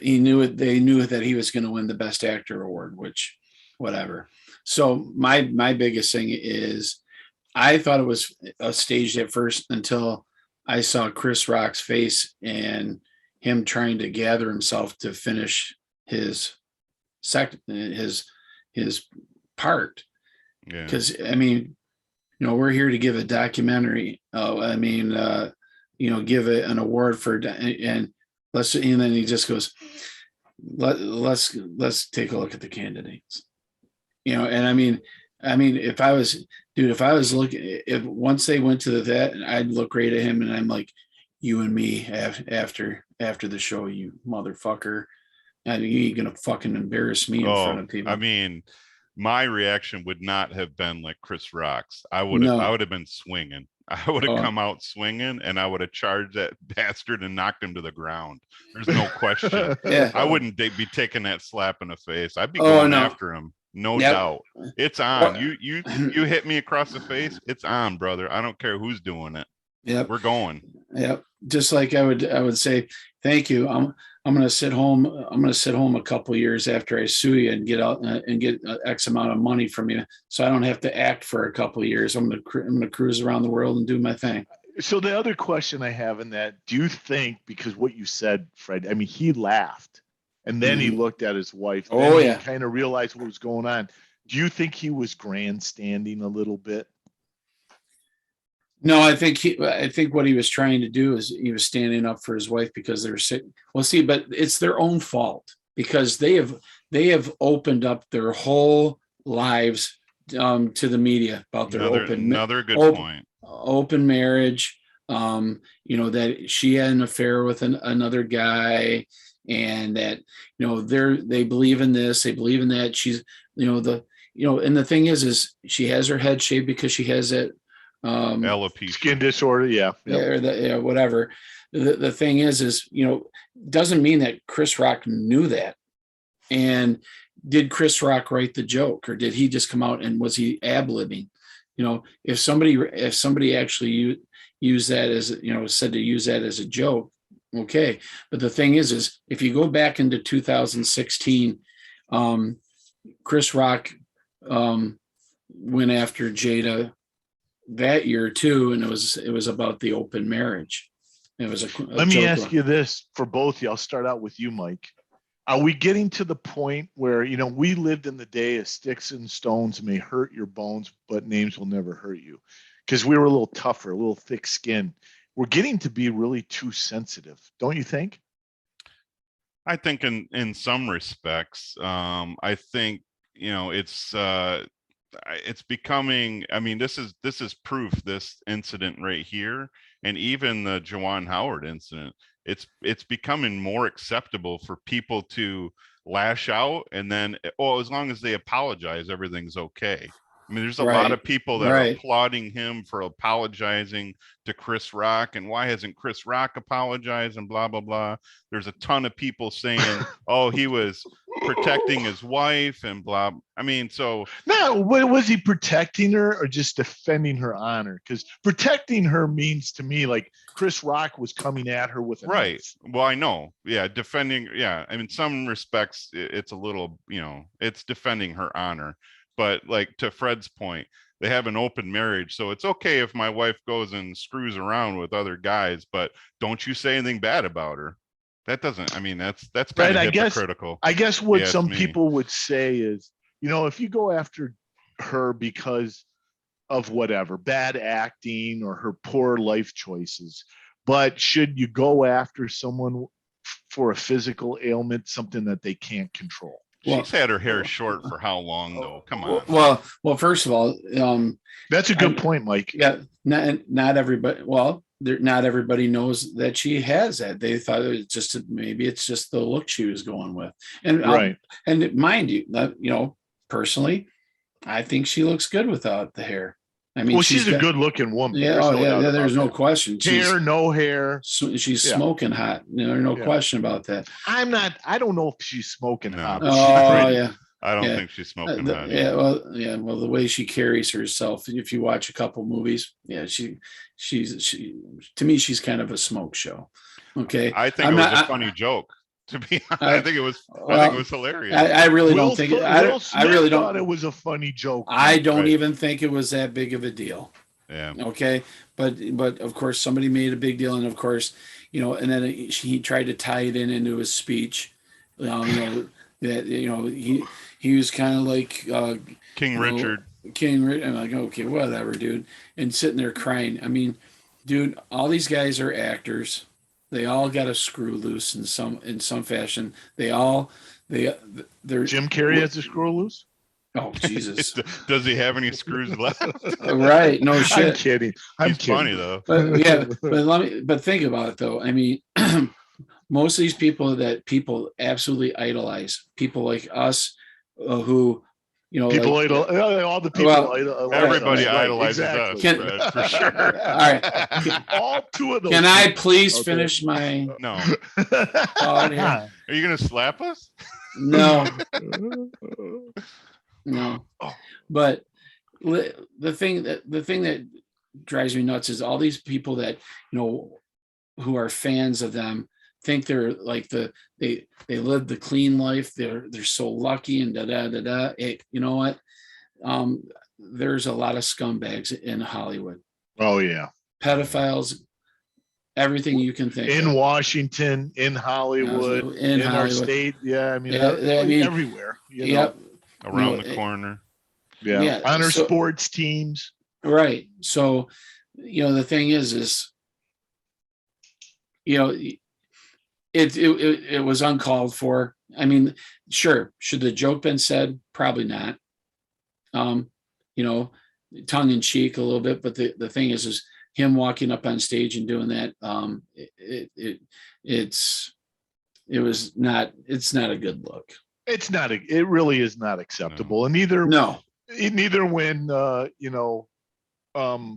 he knew it. They knew that he was going to win the Best Actor award, which, whatever. So my biggest thing is, I thought it was staged at first until I saw Chris Rock's face and him trying to gather himself to finish his his part. Yeah. Because I mean, we're here to give a documentary. Give an award for, and then he just goes, let's take a look at the candidates. And I mean, if I was looking, if once they went to that, I'd look right at him and I'm like, you and me after the show, you motherfucker. And you ain't gonna fucking embarrass me in front of people. I mean, my reaction would not have been like Chris Rock's. I would have been swinging. I would have come out swinging, and I would have charged that bastard and knocked him to the ground. There's no question. Yeah. I wouldn't be taking that slap in the face. I'd be going after him. No doubt. It's on. You hit me across the face. It's on, brother. I don't care who's doing it. Yep. We're going. Yep. Just like I would say, thank you. I'm going to sit home. I'm going to sit home a couple of years after I sue you and get out and get X amount of money from you, so I don't have to act for a couple of years. I'm going to cruise around the world and do my thing. So the other question I have in that, do you think, because what you said, Fred, I mean, he laughed and then he looked at his wife. He kind of realized what was going on. Do you think he was grandstanding a little bit? No, I think what he was trying to do is he was standing up for his wife because they were sick. Well, see, but it's their own fault because they have opened up their whole lives to the media about their another good point. Open marriage. That she had an affair with another guy, and that they believe in this, they believe in that. She's and the thing is she has her head shaved because she has that. Alopecia. Skin disorder, or whatever. The thing is doesn't mean that Chris Rock knew that. And did Chris Rock write the joke, or did he just come out and was he ad-libbing? If somebody actually used that as said to use that as a joke, okay. But the thing is if you go back into 2016, Chris Rock went after Jada that year too, and it was about the open marriage. It was let me ask you this for both of you. I'll start out with you, Mike. Are we getting to the point where we lived in the day of sticks and stones may hurt your bones, but names will never hurt you, because we were a little tougher, a little thick skinned. We're getting to be really too sensitive, don't you think? I think in some respects, I think it's becoming, I mean, this is proof, this incident right here, and even the Juwan Howard incident, it's becoming more acceptable for people to lash out, and then as long as they apologize, everything's okay. I mean, there's a lot of people that are applauding him for apologizing to Chris Rock, and why hasn't Chris Rock apologized, and blah, blah, blah. There's a ton of people saying, oh, he was protecting his wife and blah. I mean, so. No, was he protecting her or just defending her honor? Because protecting her means to me like Chris Rock was coming at her with a knife. Well, I know. Yeah, defending. Yeah, I mean, in some respects, it's a little, it's defending her honor. But like to Fred's point, they have an open marriage, so it's okay if my wife goes and screws around with other guys, but don't you say anything bad about her. That doesn't. I mean, that's kind of hypocritical. I guess what some people would say is, if you go after her because of whatever, bad acting or her poor life choices, but should you go after someone for a physical ailment, something that they can't control? She's had her hair short for how long, though? Come on. Well, first of all, that's a good point, Mike. Yeah, not everybody. Well, not everybody knows that she has that. They thought it was just maybe it's just the look she was going with. And Right. and mind you, that personally, I think she looks good without the hair. I mean, Well, she's a good looking woman. Yeah, There's no doubt about there's no that. question. Hair, no hair. She's Yeah. smoking hot. There's no Yeah. question about that. I don't know if she's smoking No. hot, but she's Oh pretty. yeah. I don't Yeah. think she's smoking Yeah, hot either. well, the way she carries herself, if you watch a couple movies, yeah, she to me, she's kind of a smoke show. Okay. I think I'm it was not- a funny joke. To be honest, I- I think it was well, hilarious. I really Will don't think Smith I really thought don't it was a funny joke. I don't Right. even think it was that big of a deal. Yeah. Okay. But of course somebody made a big deal, and of course, and then he tried to tie it into his speech. That he was kind of like King you know, Richard. King Richard. I'm like, okay, whatever, dude. And sitting there crying. I mean, dude, all these guys are actors. They all got a screw loose in some fashion. They're Jim Carrey has a screw loose. Oh Jesus! Does he have any screws left? Right? No shit. I'm kidding. I'm He's kidding. funny though. But yeah, but think about it though. I mean, most of these people that people absolutely idolize, people like us, who People like, all the people. Well, Everybody right, idolizes exactly. us, Brad, for sure. all right. All two of those. Can I please Okay. finish my No. thought here? Are you gonna slap us? No, no. Oh. But the thing that drives me nuts is all these people that who are fans of them think they're like they live the clean life. They're so lucky and da da da da. Hey, you know what? There's a lot of scumbags in Hollywood. Oh yeah. Pedophiles, everything you can think In of. Washington, in Hollywood, in our Hollywood. state. Yeah, I mean, Yeah, everywhere. Yep. Around the corner. Yeah. On our sports teams. Right. So, the thing is, it was uncalled for. I mean, sure. Should the joke been said? Probably not. Tongue in cheek a little bit, but the thing is him walking up on stage and doing that. It's not a good look. It really is not acceptable. No. And neither when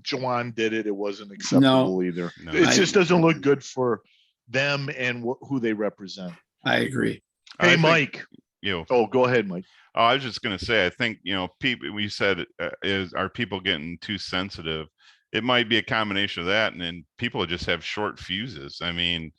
Joanne did it wasn't acceptable either. No. It just doesn't look good for them and who they represent. I agree. Hey, Mike. Oh, go ahead, Mike. Oh, I was just going to say, I think, people, we said, are people getting too sensitive? It might be a combination of that. And then people just have short fuses. I mean,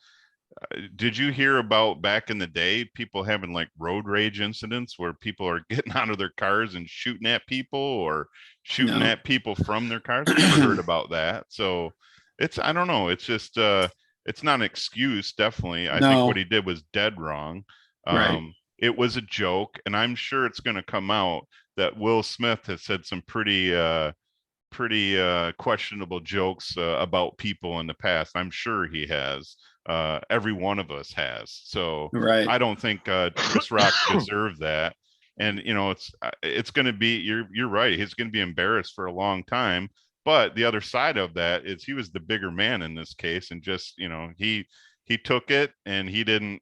did you hear about back in the day, people having like road rage incidents where people are getting out of their cars and shooting at people or shooting at people from their cars? I never heard about that. So I don't know. It's just, it's not an excuse. Definitely. I think what he did was dead wrong. Right. It was a joke, and I'm sure it's going to come out that Will Smith has said some pretty questionable jokes about people in the past. I'm sure he has. Every one of us has. So right. I don't think Chris Rock deserved that. And it's going to be. You're right. He's going to be embarrassed for a long time. But the other side of that is he was the bigger man in this case, and just he took it, and he didn't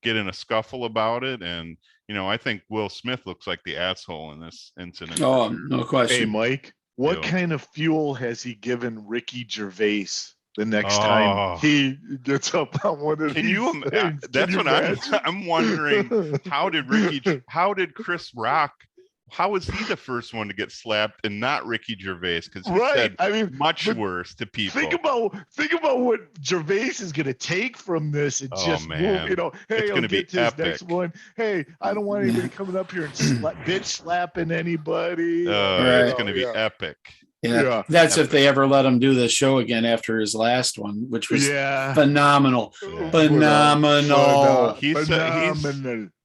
get in a scuffle about it. And I think Will Smith looks like the asshole in this incident. Oh, no question. Hey, Mike, what kind of fuel has he given Ricky Gervais the next time he gets up on one of these things? That's what I'm wondering. How did Chris Rock? How was he the first one to get slapped and not Ricky Gervais? Because he said much worse to people. Think about what Gervais is going to take from this, and man. Hey, I'll get to his next one. Hey, I don't want anybody coming up here and bitch slapping anybody. It's going to be epic. Yeah. That's epic. If they ever let him do the show again after his last one, which was phenomenal. Yeah. Phenomenal.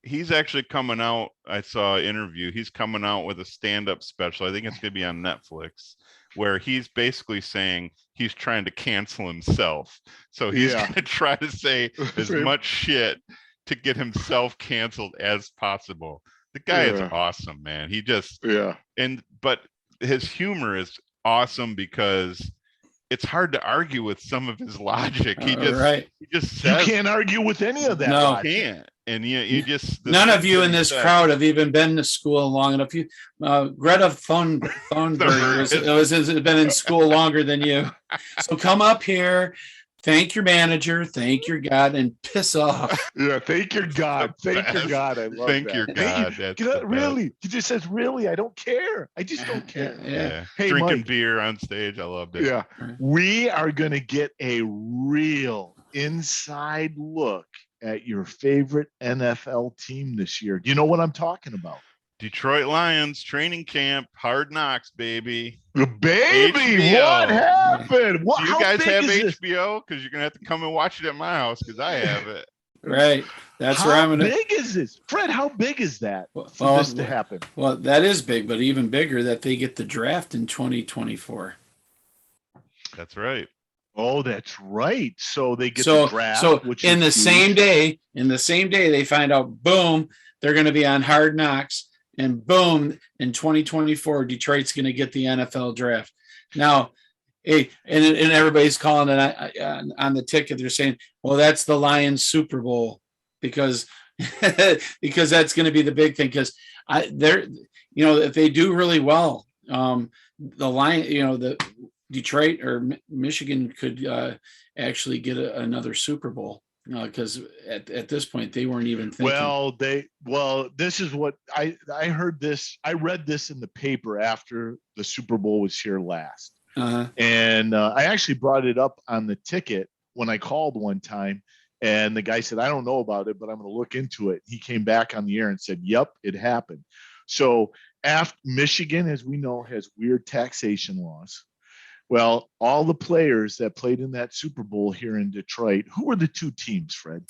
He's actually coming out. I saw an interview. He's coming out with a stand-up special. I think it's going to be on Netflix, where he's basically saying he's trying to cancel himself. So he's going to try to say as much shit to get himself canceled as possible. The guy is awesome, man. He just but his humor is awesome because it's hard to argue with some of his logic. He Right. just You says can't argue with any of that. No. logic. can't. And you just None of you in this crowd have even been to school long enough. You, Greta Thunberg has been in school longer than you. So come up here, thank your manager, thank your God, and piss off. Yeah, thank your God. Thank your best. God. I love Thank that. your God. That's You know, the really? He just says, really? I don't care. I just don't care. Yeah. Hey, Drinking Mike. beer on stage. I loved it. Yeah. We are going to get a real inside look at your favorite NFL team this year. Do you know what I'm talking about? Detroit Lions training camp, Hard Knocks, baby. Baby, HBO. what happened? What, Do you guys have HBO? Because you're gonna have to come and watch it at my house because I have it. Right. That's how where I'm gonna. How big is this, Fred? How big is that for this to happen? Well, that is big, but even bigger that they get the draft in 2024. That's right. Oh, that's right. So they get the draft. So which in the huge. same day, they find out, boom, they're going to be on Hard Knocks, and boom, in 2024, Detroit's going to get the NFL draft. Now, hey, and everybody's calling it on the ticket. They're saying, well, that's the Lions Super Bowl because because that's going to be the big thing. Because if they do really well, the Lion, the Detroit or Michigan could actually get another Super Bowl because at this point they weren't even thinking. This is what I heard this. I read this in the paper after the Super Bowl was here last. And I actually brought it up on the ticket when I called one time, and the guy said, I don't know about it, but I'm going to look into it. He came back on the air and said, yep, it happened. So after Michigan, as we know, has weird taxation laws. Well, all the players that played in that Super Bowl here in Detroit, who were the two teams, Fred?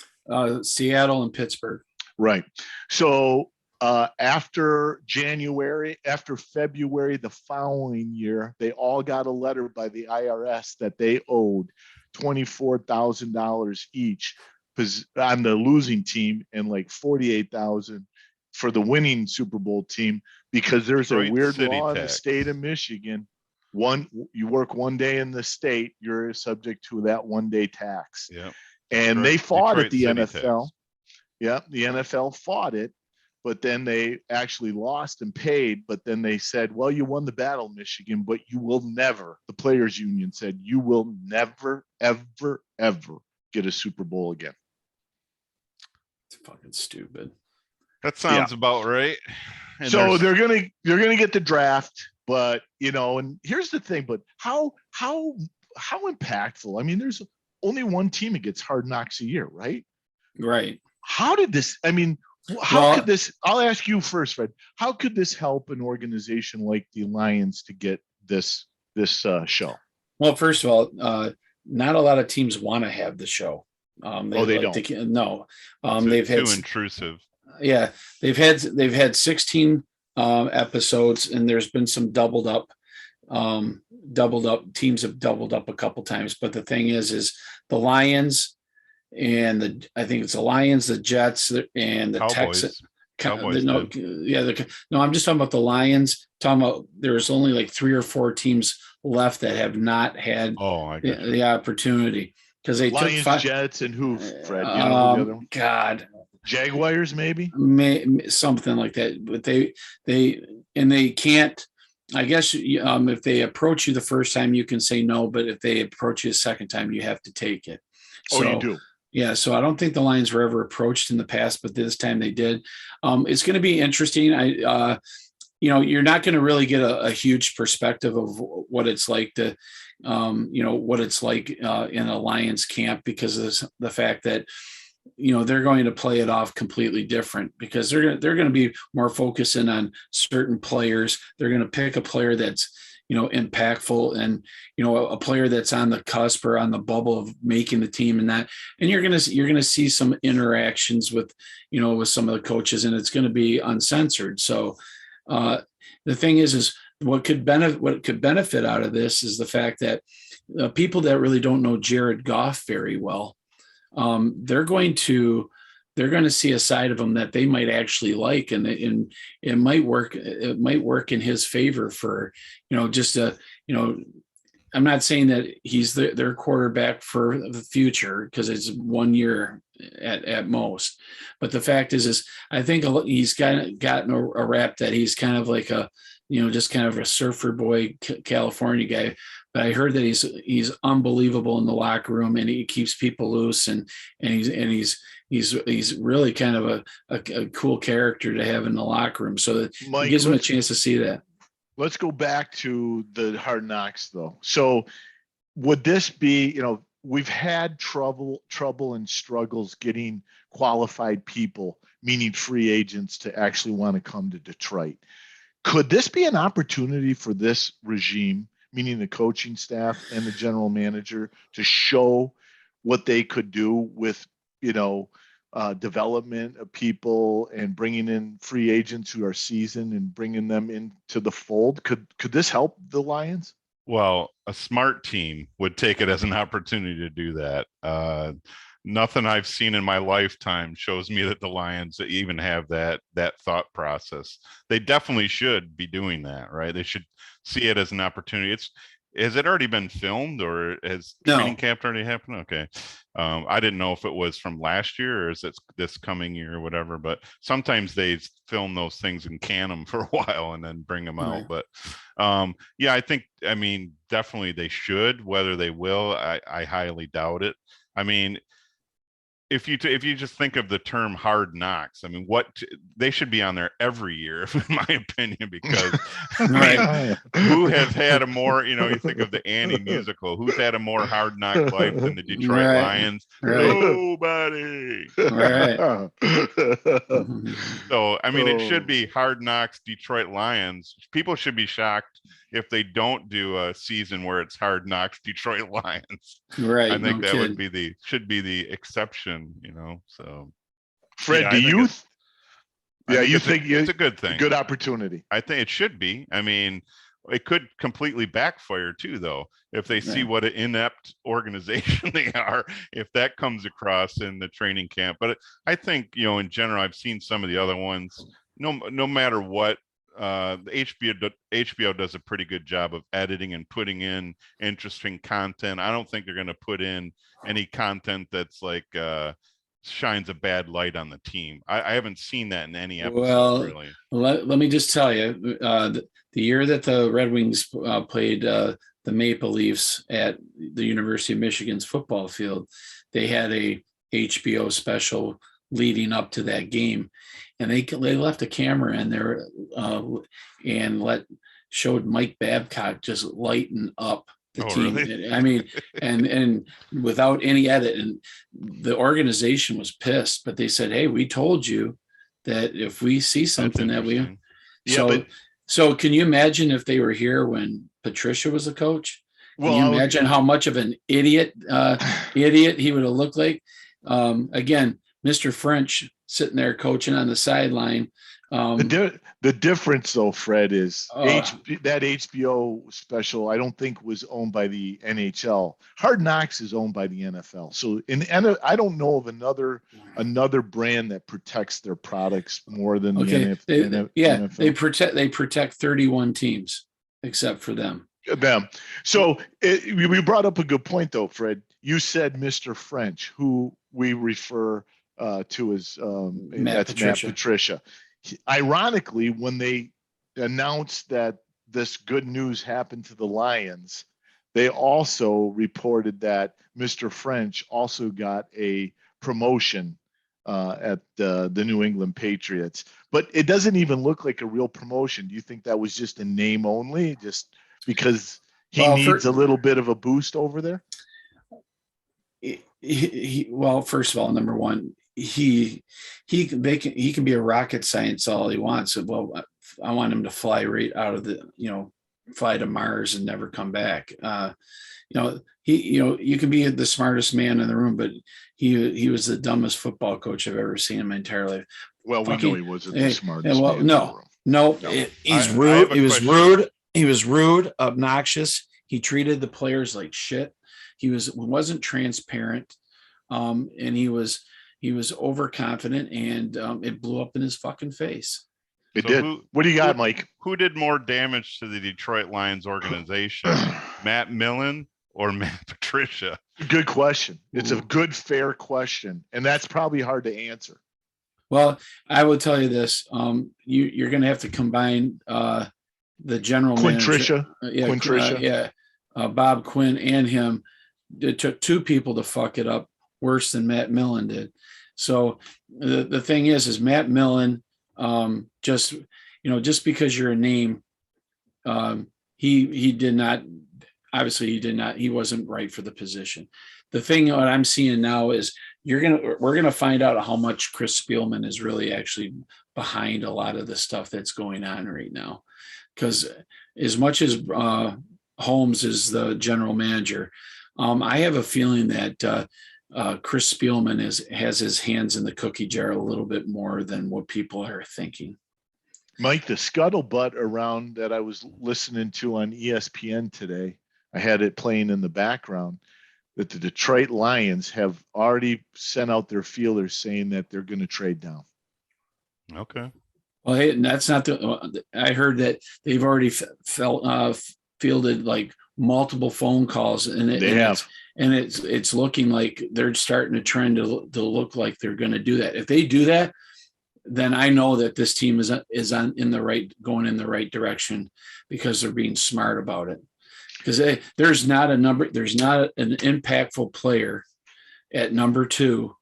Seattle and Pittsburgh. Right. So after February, the following year, they all got a letter by the IRS that they owed $24,000 each on the losing team and like $48,000 for the winning Super Bowl team, because there's Detroit a weird City law tax in the state of Michigan. You work one day in the state, you're subject to that 1 day tax. Yeah. And they fought Detroit at the City NFL. Tax. Yeah, the NFL fought it, but then they actually lost and paid. But then they said, well, you won the battle, Michigan, but you will never, the players union said, you will never, ever, ever get a Super Bowl again. It's fucking stupid. That sounds about right. And so they're gonna get the draft, but and here's the thing, but how impactful? I mean, there's only one team that gets Hard Knocks a year, right? Right. How did this? I mean, how could this? I'll ask you first, Fred. How could this help an organization like the Lions to get this show? Well, first of all, not a lot of teams want to have the show. They don't. No, they've had too intrusive. Yeah, they've had 16 episodes, and there's been some doubled up. Teams have doubled up a couple times, but the thing is the Lions and I think it's the Lions, the Jets, and the Texans. Cowboys. No, I'm just talking about the Lions. Talking about there's only like 3 or 4 teams left that have not had the opportunity because they Lions, took 5. Jets, and who, Fred? You know the other one? God. Jaguars, maybe something like that, but they can't. I guess if they approach you the first time, you can say no, but if they approach you the second time, you have to take it. So, you do. Yeah, so I don't think the Lions were ever approached in the past, but this time they did. It's going to be interesting. You're not going to really get a huge perspective of what it's like to, what it's like in a Lions camp because of the fact that they're going to play it off completely different because they're going to be more focusing on certain players. They're going to pick a player that's impactful and a player that's on the cusp or on the bubble of making the team and you're going to see some interactions with with some of the coaches, and it's going to be uncensored. So the thing is what could benefit out of this is the fact that people that really don't know Jared Goff very well, they're going to see a side of him that they might actually like, and it might work in his favor for just I'm not saying that he's their quarterback for the future because it's 1 year at most. But the fact is I think he's gotten a rap that he's kind of like a, just kind of a surfer boy, California guy. But I heard that he's unbelievable in the locker room, and he keeps people loose, and he's really kind of a cool character to have in the locker room. So that Mike, it gives him a chance to see that. Let's go back to the Hard Knocks though. So would this be, we've had trouble and struggles getting qualified people, meaning free agents, to actually want to come to Detroit. Could this be an opportunity for this regime, meaning the coaching staff and the general manager, to show what they could do with, development of people and bringing in free agents who are seasoned and bringing them into the fold? Could this help the Lions? Well, a smart team would take it as an opportunity to do that. Nothing I've seen in my lifetime shows me that the Lions even have that thought process. They definitely should be doing that, right? They should see it as an opportunity. Has it already been filmed, or has training camp already happened? Okay. I didn't know if it was from last year or is it this coming year or whatever, but sometimes they film those things and can them for a while and then bring them out. But yeah, I mean, definitely they should. Whether they will, I highly doubt it. I mean, if you just think of the term Hard Knocks, I mean, they should be on there every year, in my opinion, because who has had a more, you think of the Annie musical, who's had a more hard knock life than the Detroit Lions? Nobody. So, I mean, it should be Hard Knocks Detroit Lions. People should be shocked if they don't do a season where it's Hard Knocks Detroit Lions. Right. I think that should be the exception, so. Fred, yeah, do you? You think it's a good thing? Good opportunity. I think it should be. I mean, it could completely backfire too, though, if they see what an inept organization they are, if that comes across in the training camp. But I think, in general, I've seen some of the other ones, no matter what, the HBO does a pretty good job of editing and putting in interesting content. I don't think they're going to put in any content that's like shines a bad light on the team. I haven't seen that in any episode, really. Let me just tell you, the year that the Red Wings played the Maple Leafs at the University of Michigan's football field, they had a HBO special leading up to that game, and they left a camera in there and showed Mike Babcock just lighting up the team. Really? I mean, and without any edit, and the organization was pissed, but they said, "Hey, we told you that if we see something that we." So can you imagine if they were here when Patricia was a coach? Can you imagine how much of an idiot he would have looked like? Again, Mr. French sitting there coaching on the sideline. The difference, though, Fred, is that HBO special, I don't think was owned by the NHL. Hard Knocks is owned by the NFL. So I don't know of another brand that protects their products more than the NFL. They protect 31 teams except for them. So we brought up a good point, though, Fred. You said Mr. French, who we refer to as Matt Patricia. Ironically, when they announced that this good news happened to the Lions, they also reported that Mr. French also got a promotion at the New England Patriots. But it doesn't even look like a real promotion. Do you think that was just a name only, just because he needs a little bit of a boost over there? Well, first of all, number one, he can be a rocket science all he wants. Well, I want him to fly right out of fly to Mars and never come back. You can be the smartest man in the room, but he was the dumbest football coach I've ever seen in my entire life. Well, we know he wasn't the smartest man in the room. He's rude. He was rude. He was rude, obnoxious. He treated the players like shit. He wasn't transparent, and he was overconfident, and it blew up in his fucking face. It did. What do you got, Mike? Who did more damage to the Detroit Lions organization? Matt Millen or Matt Patricia? Good question. It's a good, fair question, and that's probably hard to answer. Well, I will tell you this: you're going to have to combine the general manager, Bob Quinn and him. It took two people to fuck it up worse than Matt Millen did. So the thing is Matt Millen, just because you're a name, he did not. Obviously, he did not. He wasn't right for the position. The thing what I'm seeing now is we're gonna find out how much Chris Spielman is really actually behind a lot of the stuff that's going on right now. Because as much as Holmes is the general manager, I have a feeling that Chris Spielman has his hands in the cookie jar a little bit more than what people are thinking. Mike, the scuttlebutt around that I was listening to on ESPN today, I had it playing in the background, that the Detroit Lions have already sent out their feelers saying that they're going to trade down. Okay. Well, hey, that's not I heard that they've already fielded like multiple phone calls, and it's looking like they're starting to trend to look like they're going to do that. If they do that, then I know that this team is going in the right direction because they're being smart about it. Because there's not an impactful player at number 2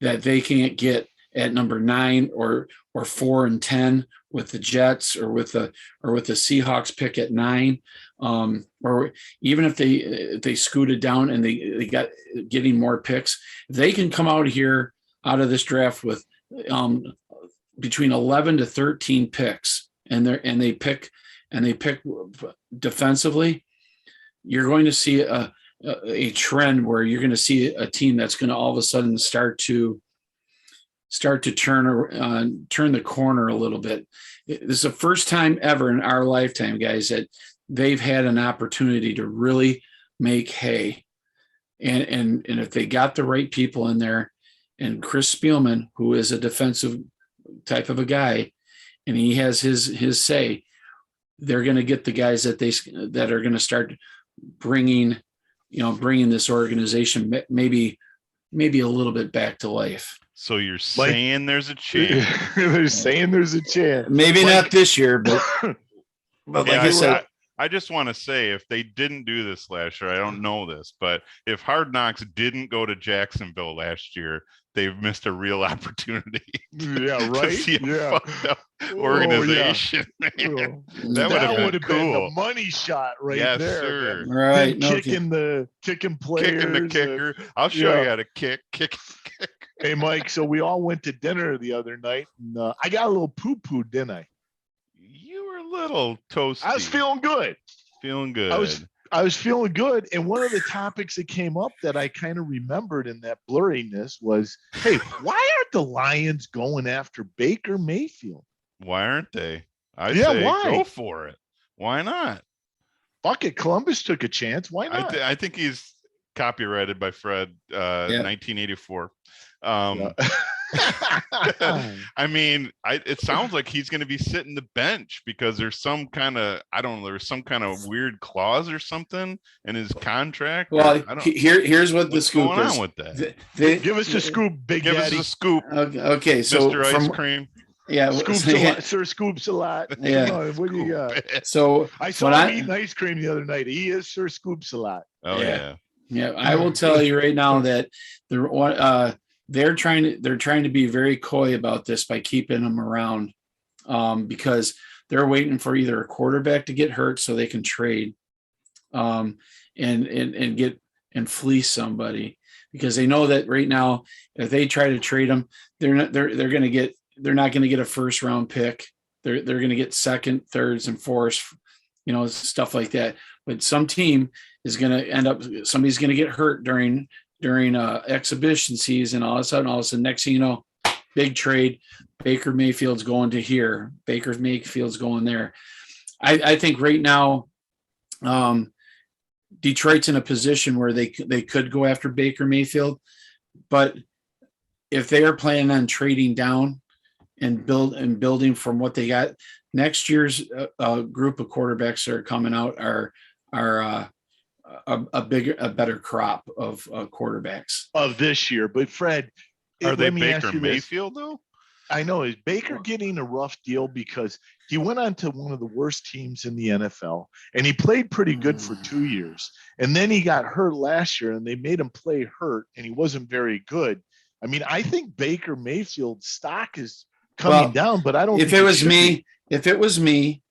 that they can't get at number 9 or 4 and 10 with the Jets or with the Seahawks pick at 9, or even if they scooted down and they got getting more picks, if they can come out of this draft with between 11 to 13 picks and they pick defensively, you're going to see a trend where you're going to see a team that's going to all of a sudden start to turn the corner a little bit. This is the first time ever in our lifetime, guys, that they've had an opportunity to really make hay. And if they got the right people in there, and Chris Spielman, who is a defensive type of a guy, and he has his say, they're going to get the guys that are going to start bringing this organization maybe a little bit back to life. So you're saying there's a chance. They're saying there's a chance. Maybe not this year, but like I said, I just want to say, if they didn't do this last year, I don't know this, but if Hard Knocks didn't go to Jacksonville last year, they've missed a real opportunity. Yeah, right. To see a fucked up organization. Man. That would have been the money shot right yes, there. Sir. Man. Right. Kicking players. Kicking the kicker. I'll show you how to kick. Hey, Mike, so we all went to dinner the other night, and I got a little poo-poo, didn't I? You were a little toasty. I was feeling good. I was feeling good, and one of the topics that came up that I kind of remembered in that blurriness was, hey, why aren't the Lions going after Baker Mayfield? Why aren't they? I say why? Go for it. Why not? Fuck it, Columbus took a chance. Why not? I think he's copyrighted by Fred, 1984. I mean, it sounds like he's going to be sitting the bench because there's some kind of weird clause or something in his contract. Well, here's what the scoop going is. On with that? Give us the scoop, Big Give Daddy. us a scoop. Okay, so Mr. Ice Cream. Yeah, scoops a lot, Sir Scoops a lot. Yeah. Come on, what do you got? So I saw him eating ice cream the other night. He is Sir Scoops a lot. Oh yeah. Yeah, I will tell you right now that they're trying to be very coy about this by keeping him around, because they're waiting for either a quarterback to get hurt so they can trade, and get and fleece somebody, because they know that right now if they try to trade him, they're not going to get a first round pick. They're going to get second, thirds, and fourths, stuff like that. But some team is going to end up, somebody's going to get hurt during exhibition season. All of a sudden, next thing you know, big trade. Baker Mayfield's going to here. Baker Mayfield's going there. I think right now, Detroit's in a position where they could go after Baker Mayfield, but if they are planning on trading down and building from what they got, next year's group of quarterbacks that are coming out are a better crop of quarterbacks. of this year. But Fred, Are they let me ask Baker you this. Mayfield though? I know, is Baker getting a rough deal because he went on to one of the worst teams in the NFL and he played pretty good for 2 years. And then he got hurt last year and they made him play hurt and he wasn't very good. I mean, I think Baker Mayfield's stock is coming down, but I don't if think it was me,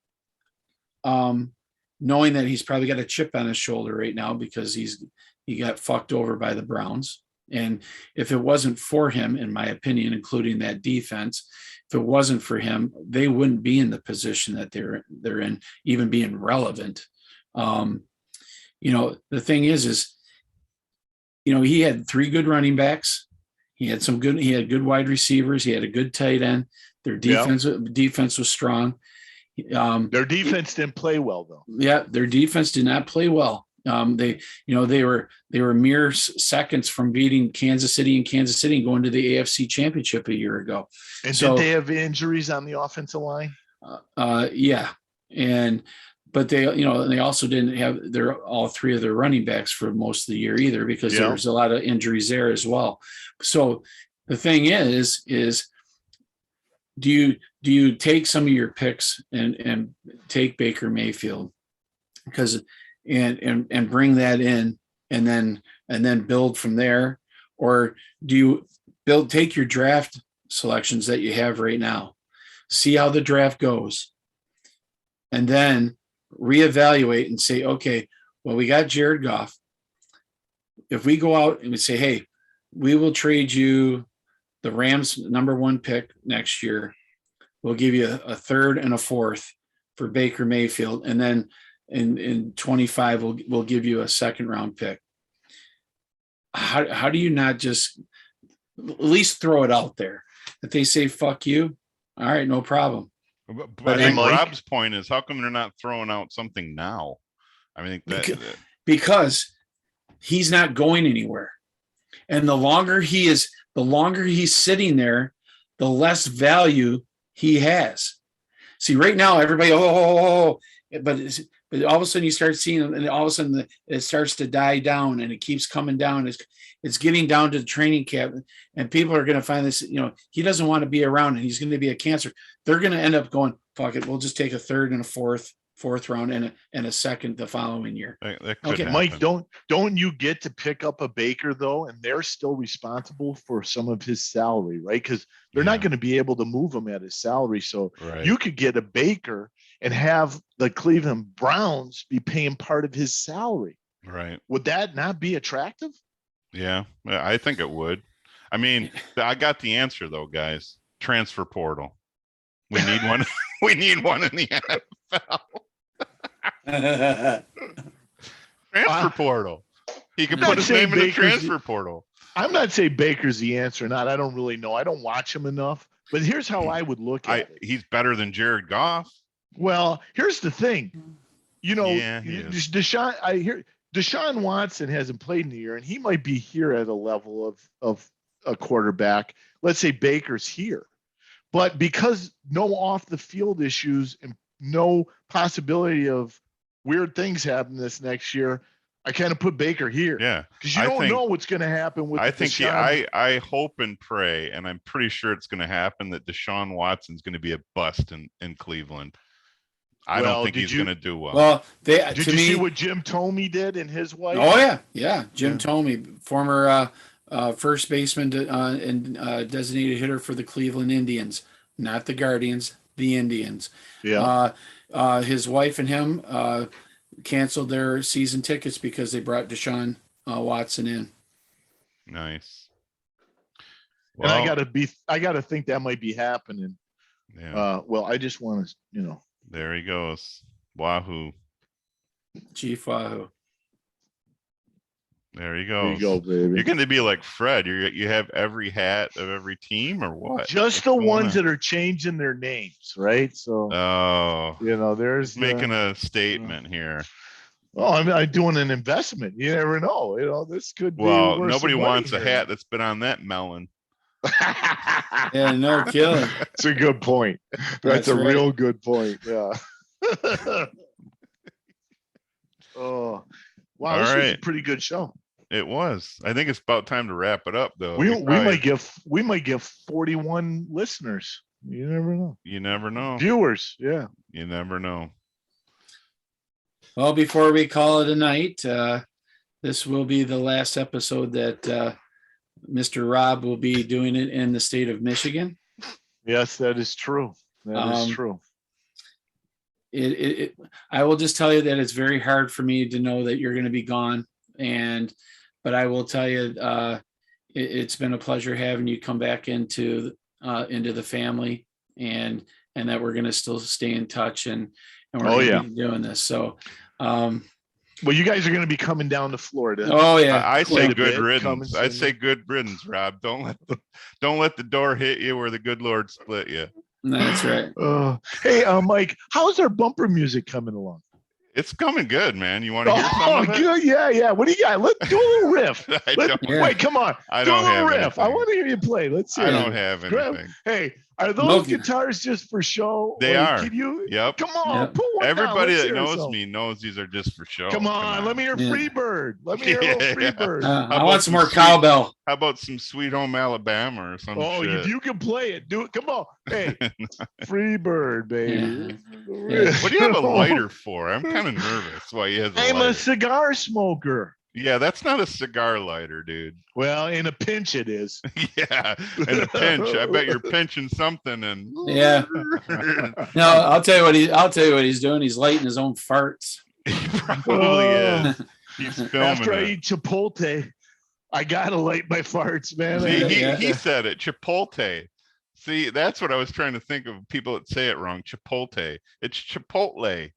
knowing that he's probably got a chip on his shoulder right now because he got fucked over by the Browns. And if it wasn't for him, in my opinion, including that defense, if it wasn't for him, they wouldn't be in the position that they're in, even being relevant. The thing is, he had 3 good running backs. He had good wide receivers. He had a good tight end. Their defense was strong. Their defense didn't play well though. Yeah, their defense did not play well. They were mere seconds from beating Kansas City and going to the AFC Championship a year ago. And did they have injuries on the offensive line? Yeah, but they also didn't have all 3 of their running backs for most of the year either because there was a lot of injuries there as well. So the thing is do you take some of your picks and take Baker Mayfield because and bring that in and then build from there, or do you take your draft selections that you have right now, see how the draft goes, and then reevaluate and say, okay, well, we got Jared Goff. If we go out and we say, hey, we will trade you the Rams #1 pick next year, we'll give you a 3rd and a 4th for Baker Mayfield, and then in 25 we'll give you a 2nd round pick. How do you not just at least throw it out there? If they say fuck you, all right, no problem. But I think Rob's point is, how come they're not throwing out something now? I mean, because he's not going anywhere, and the longer he's sitting there, the less value he has. See, right now everybody but all of a sudden you start seeing them, and all of a sudden it starts to die down, and it keeps coming down. It's getting down to the training camp, and people are going to find this. He doesn't want to be around, and he's going to be a cancer. They're going to end up going, fuck it, we'll just take a 3rd and a 4th round and a 2nd the following year. That Okay, happen. Mike, don't you get to pick up a Baker though, and they're still responsible for some of his salary, right? Because they're not going to be able to move him at his salary. So you could get a Baker and have the Cleveland Browns be paying part of his salary. Right. Would that not be attractive? Yeah, I think it would. I mean, I got the answer though, guys. Transfer portal. We need one. We need one in the NFL. Transfer portal. He can put his name in the transfer portal. I'm not saying Baker's the answer or not. I don't really know. I don't watch him enough. But here's how I would look at it. He's better than Jared Goff. Well, here's the thing. Deshaun Deshaun Watson hasn't played in a year, and he might be here at a level of a quarterback. Let's say Baker's here. But because no off the field issues and no possibility of weird things happen this next year, I kind of put Baker here. Yeah. Because you don't know what's going to happen with I hope and pray, and I'm pretty sure it's going to happen, that Deshaun Watson's going to be a bust in Cleveland. I don't think he's going to do well. Well, did you see what Jim Thome did and his wife? Oh yeah. Jim Thome, former first baseman and designated hitter for the Cleveland Indians, not the Guardians, the Indians. Yeah. His wife and him canceled their season tickets because they brought Deshaun Watson in. Nice. Well, and I gotta think that might be happening. Yeah. Well, I just want to, There he goes. Wahoo. Chief Wahoo. There you go. There you go, baby. You're going to be like Fred. You have every hat of every team, or what? Just the ones that are changing their names, right? So, there's making a statement here. Well, I'm doing an investment. You never know. This could be. Well, nobody wants a hat that's been on that melon. Yeah, no kidding. That's a good point. That's a real good point. Yeah. Oh, Wow, All this was a right. pretty good show. It was. I think it's about time to wrap it up, though. We probably- might get 41 listeners. You never know. You never know. Viewers, yeah. You never know. Well, before we call it a night, this will be the last episode that Mr. Rob will be doing it in the state of Michigan. Yes, that is true. That is true. I will just tell you that it's very hard for me to know that you're going to be gone. But I will tell you, it's been a pleasure having you come back into the family, and that we're going to still stay in touch, and we're going to be doing this. So, well, you guys are going to be coming down to Florida. Oh yeah, I say Quite a good bit. riddance. I say good riddance, Rob. Don't let the door hit you where the good Lord split you. That's right. Hey, Mike, how's our bumper music coming along? It's coming good, man. You want to hear some of it? Good. Yeah. What do you got? Let's do a little riff. Wait, come on. I do a don't little have riff. anything. I want to hear you play. Let's see. I don't have anything. Hey, are those guitars just for show? They are. Can you? Yep. Come on, put one Everybody down. that knows me knows these are just for show. Come on, let me hear Freebird. Let me hear a little Freebird. I want some more cowbell. How about some Sweet Home Alabama or some shit? If you can play it, do it. Come on. Hey, Freebird, baby. Yeah. What do you have a lighter for? I'm kind of nervous why he has a I'm lighter. a cigar smoker. Yeah, that's not a cigar lighter, dude. Well, in a pinch it is. Yeah, in a pinch. I bet you're pinching something and Yeah. No, I'll tell you what he's doing. He's lighting his own farts. He probably is. He's filming After I it. eat Chipotle, I gotta light my farts, man. See, he said it. Chipotle. See, that's what I was trying to think of. People that say it wrong. Chipotle. It's Chipotle.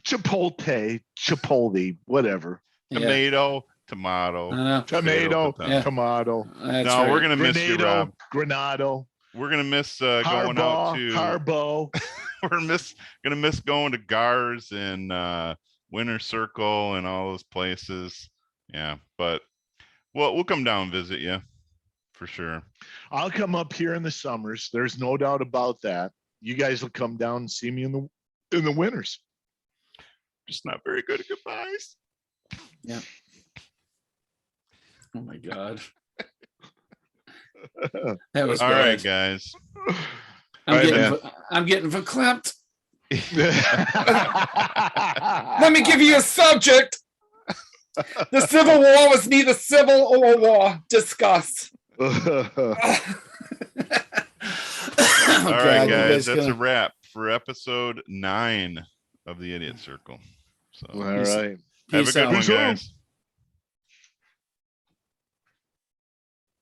Chipotle, whatever. Tomato, tomato. Tomato, Yeah. tomato. That's No, right. we're gonna miss you, Rob. Granado. We're gonna miss going out to. Harbo. We're gonna miss going to Gars and Winter Circle and all those places. Yeah, but we'll come down and visit you for sure. I'll come up here in the summers. There's no doubt about that. You guys will come down and see me in the winters. Just not very good at goodbyes. Yeah. Oh my God. That was all bad. right, guys. I'm getting verklempt. Let me give you a subject. The Civil War was neither civil or war. Discuss. All right, guys. That's a wrap for episode 9 of the Idiot Circle. So, all right. have a good one, guys.